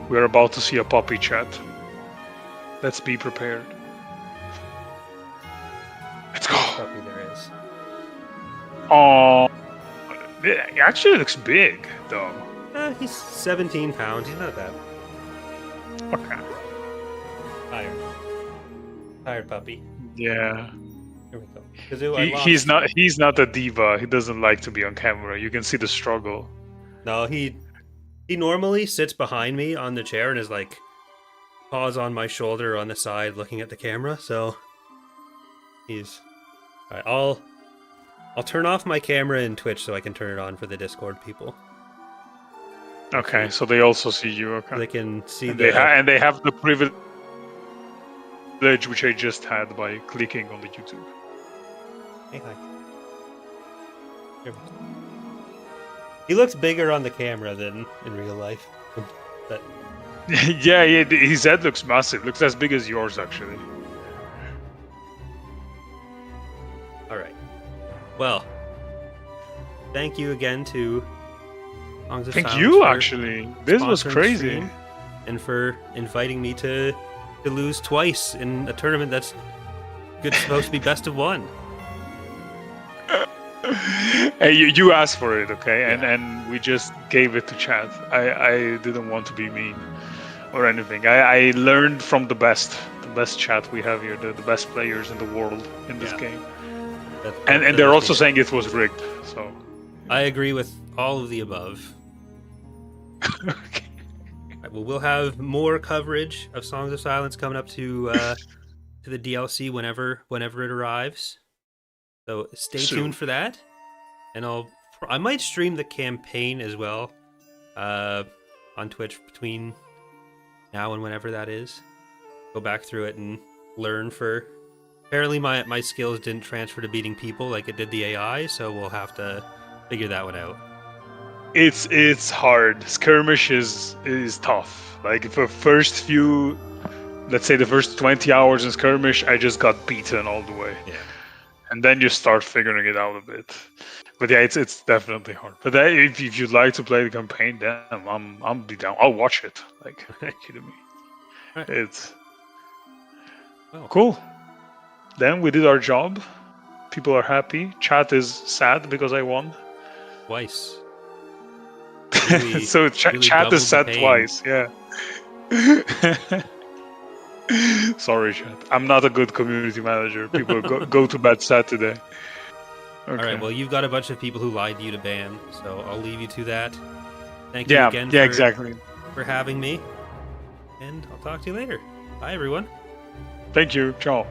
We're about to see a puppy chat. Let's be prepared. Let's go. Puppy there is. Oh, it actually looks big, though. He's 17 pounds. He's not that Okay. tired puppy. Yeah. Here we go. Kazoo, He's not a diva. He doesn't like to be on camera. You can see the struggle. No, he normally sits behind me on the chair and is like paws on my shoulder on the side looking at the camera, so he's alright, I'll turn off my camera in Twitch so I can turn it on for the Discord people. Okay, so they also see you. Okay. They can see and they have the privilege which I just had by clicking on the YouTube. Hey, hi. Here we go. He looks bigger on the camera than in real life. But yeah, his head looks massive. Looks as big as yours, actually. all right. Well, thank you again to Songs of Thank Silence you, for actually. This was sponsoring the crazy. stream and for inviting me to lose twice in a tournament that's supposed to be best of one. Hey, you asked for it, okay? Yeah. And we just gave it to chat. I didn't want to be mean or anything. I learned from the best chat we have here, the best players in the world in this game. And they're also saying it was rigged, so... I agree with all of the above. Okay. Right, well, we'll have more coverage of Songs of Silence coming up to the DLC whenever it arrives. So stay tuned for that. And I might stream the campaign as well on Twitch between now and whenever that is. Go back through it and learn for... Apparently my skills didn't transfer to beating people like it did the AI, so we'll have to figure that one out. It's hard. Skirmish is tough. Like for first few, let's say the first 20 hours in Skirmish, I just got beaten all the way. Yeah. And then you start figuring it out a bit. But yeah, it's definitely hard. But if you'd like to play the campaign, then I'm be down. I'll watch it. Like, are you kidding me? Right. It's cool. Then we did our job. People are happy. Chat is sad because I won. Twice. Really, so chat is sad twice. Yeah. Sorry, chat. I'm not a good community manager. People go to bed sad today. Okay. All right. Well, you've got a bunch of people who lied to you to ban, so I'll leave you to that. Thank you again. Exactly. For having me, and I'll talk to you later. Bye, everyone. Thank you. Ciao.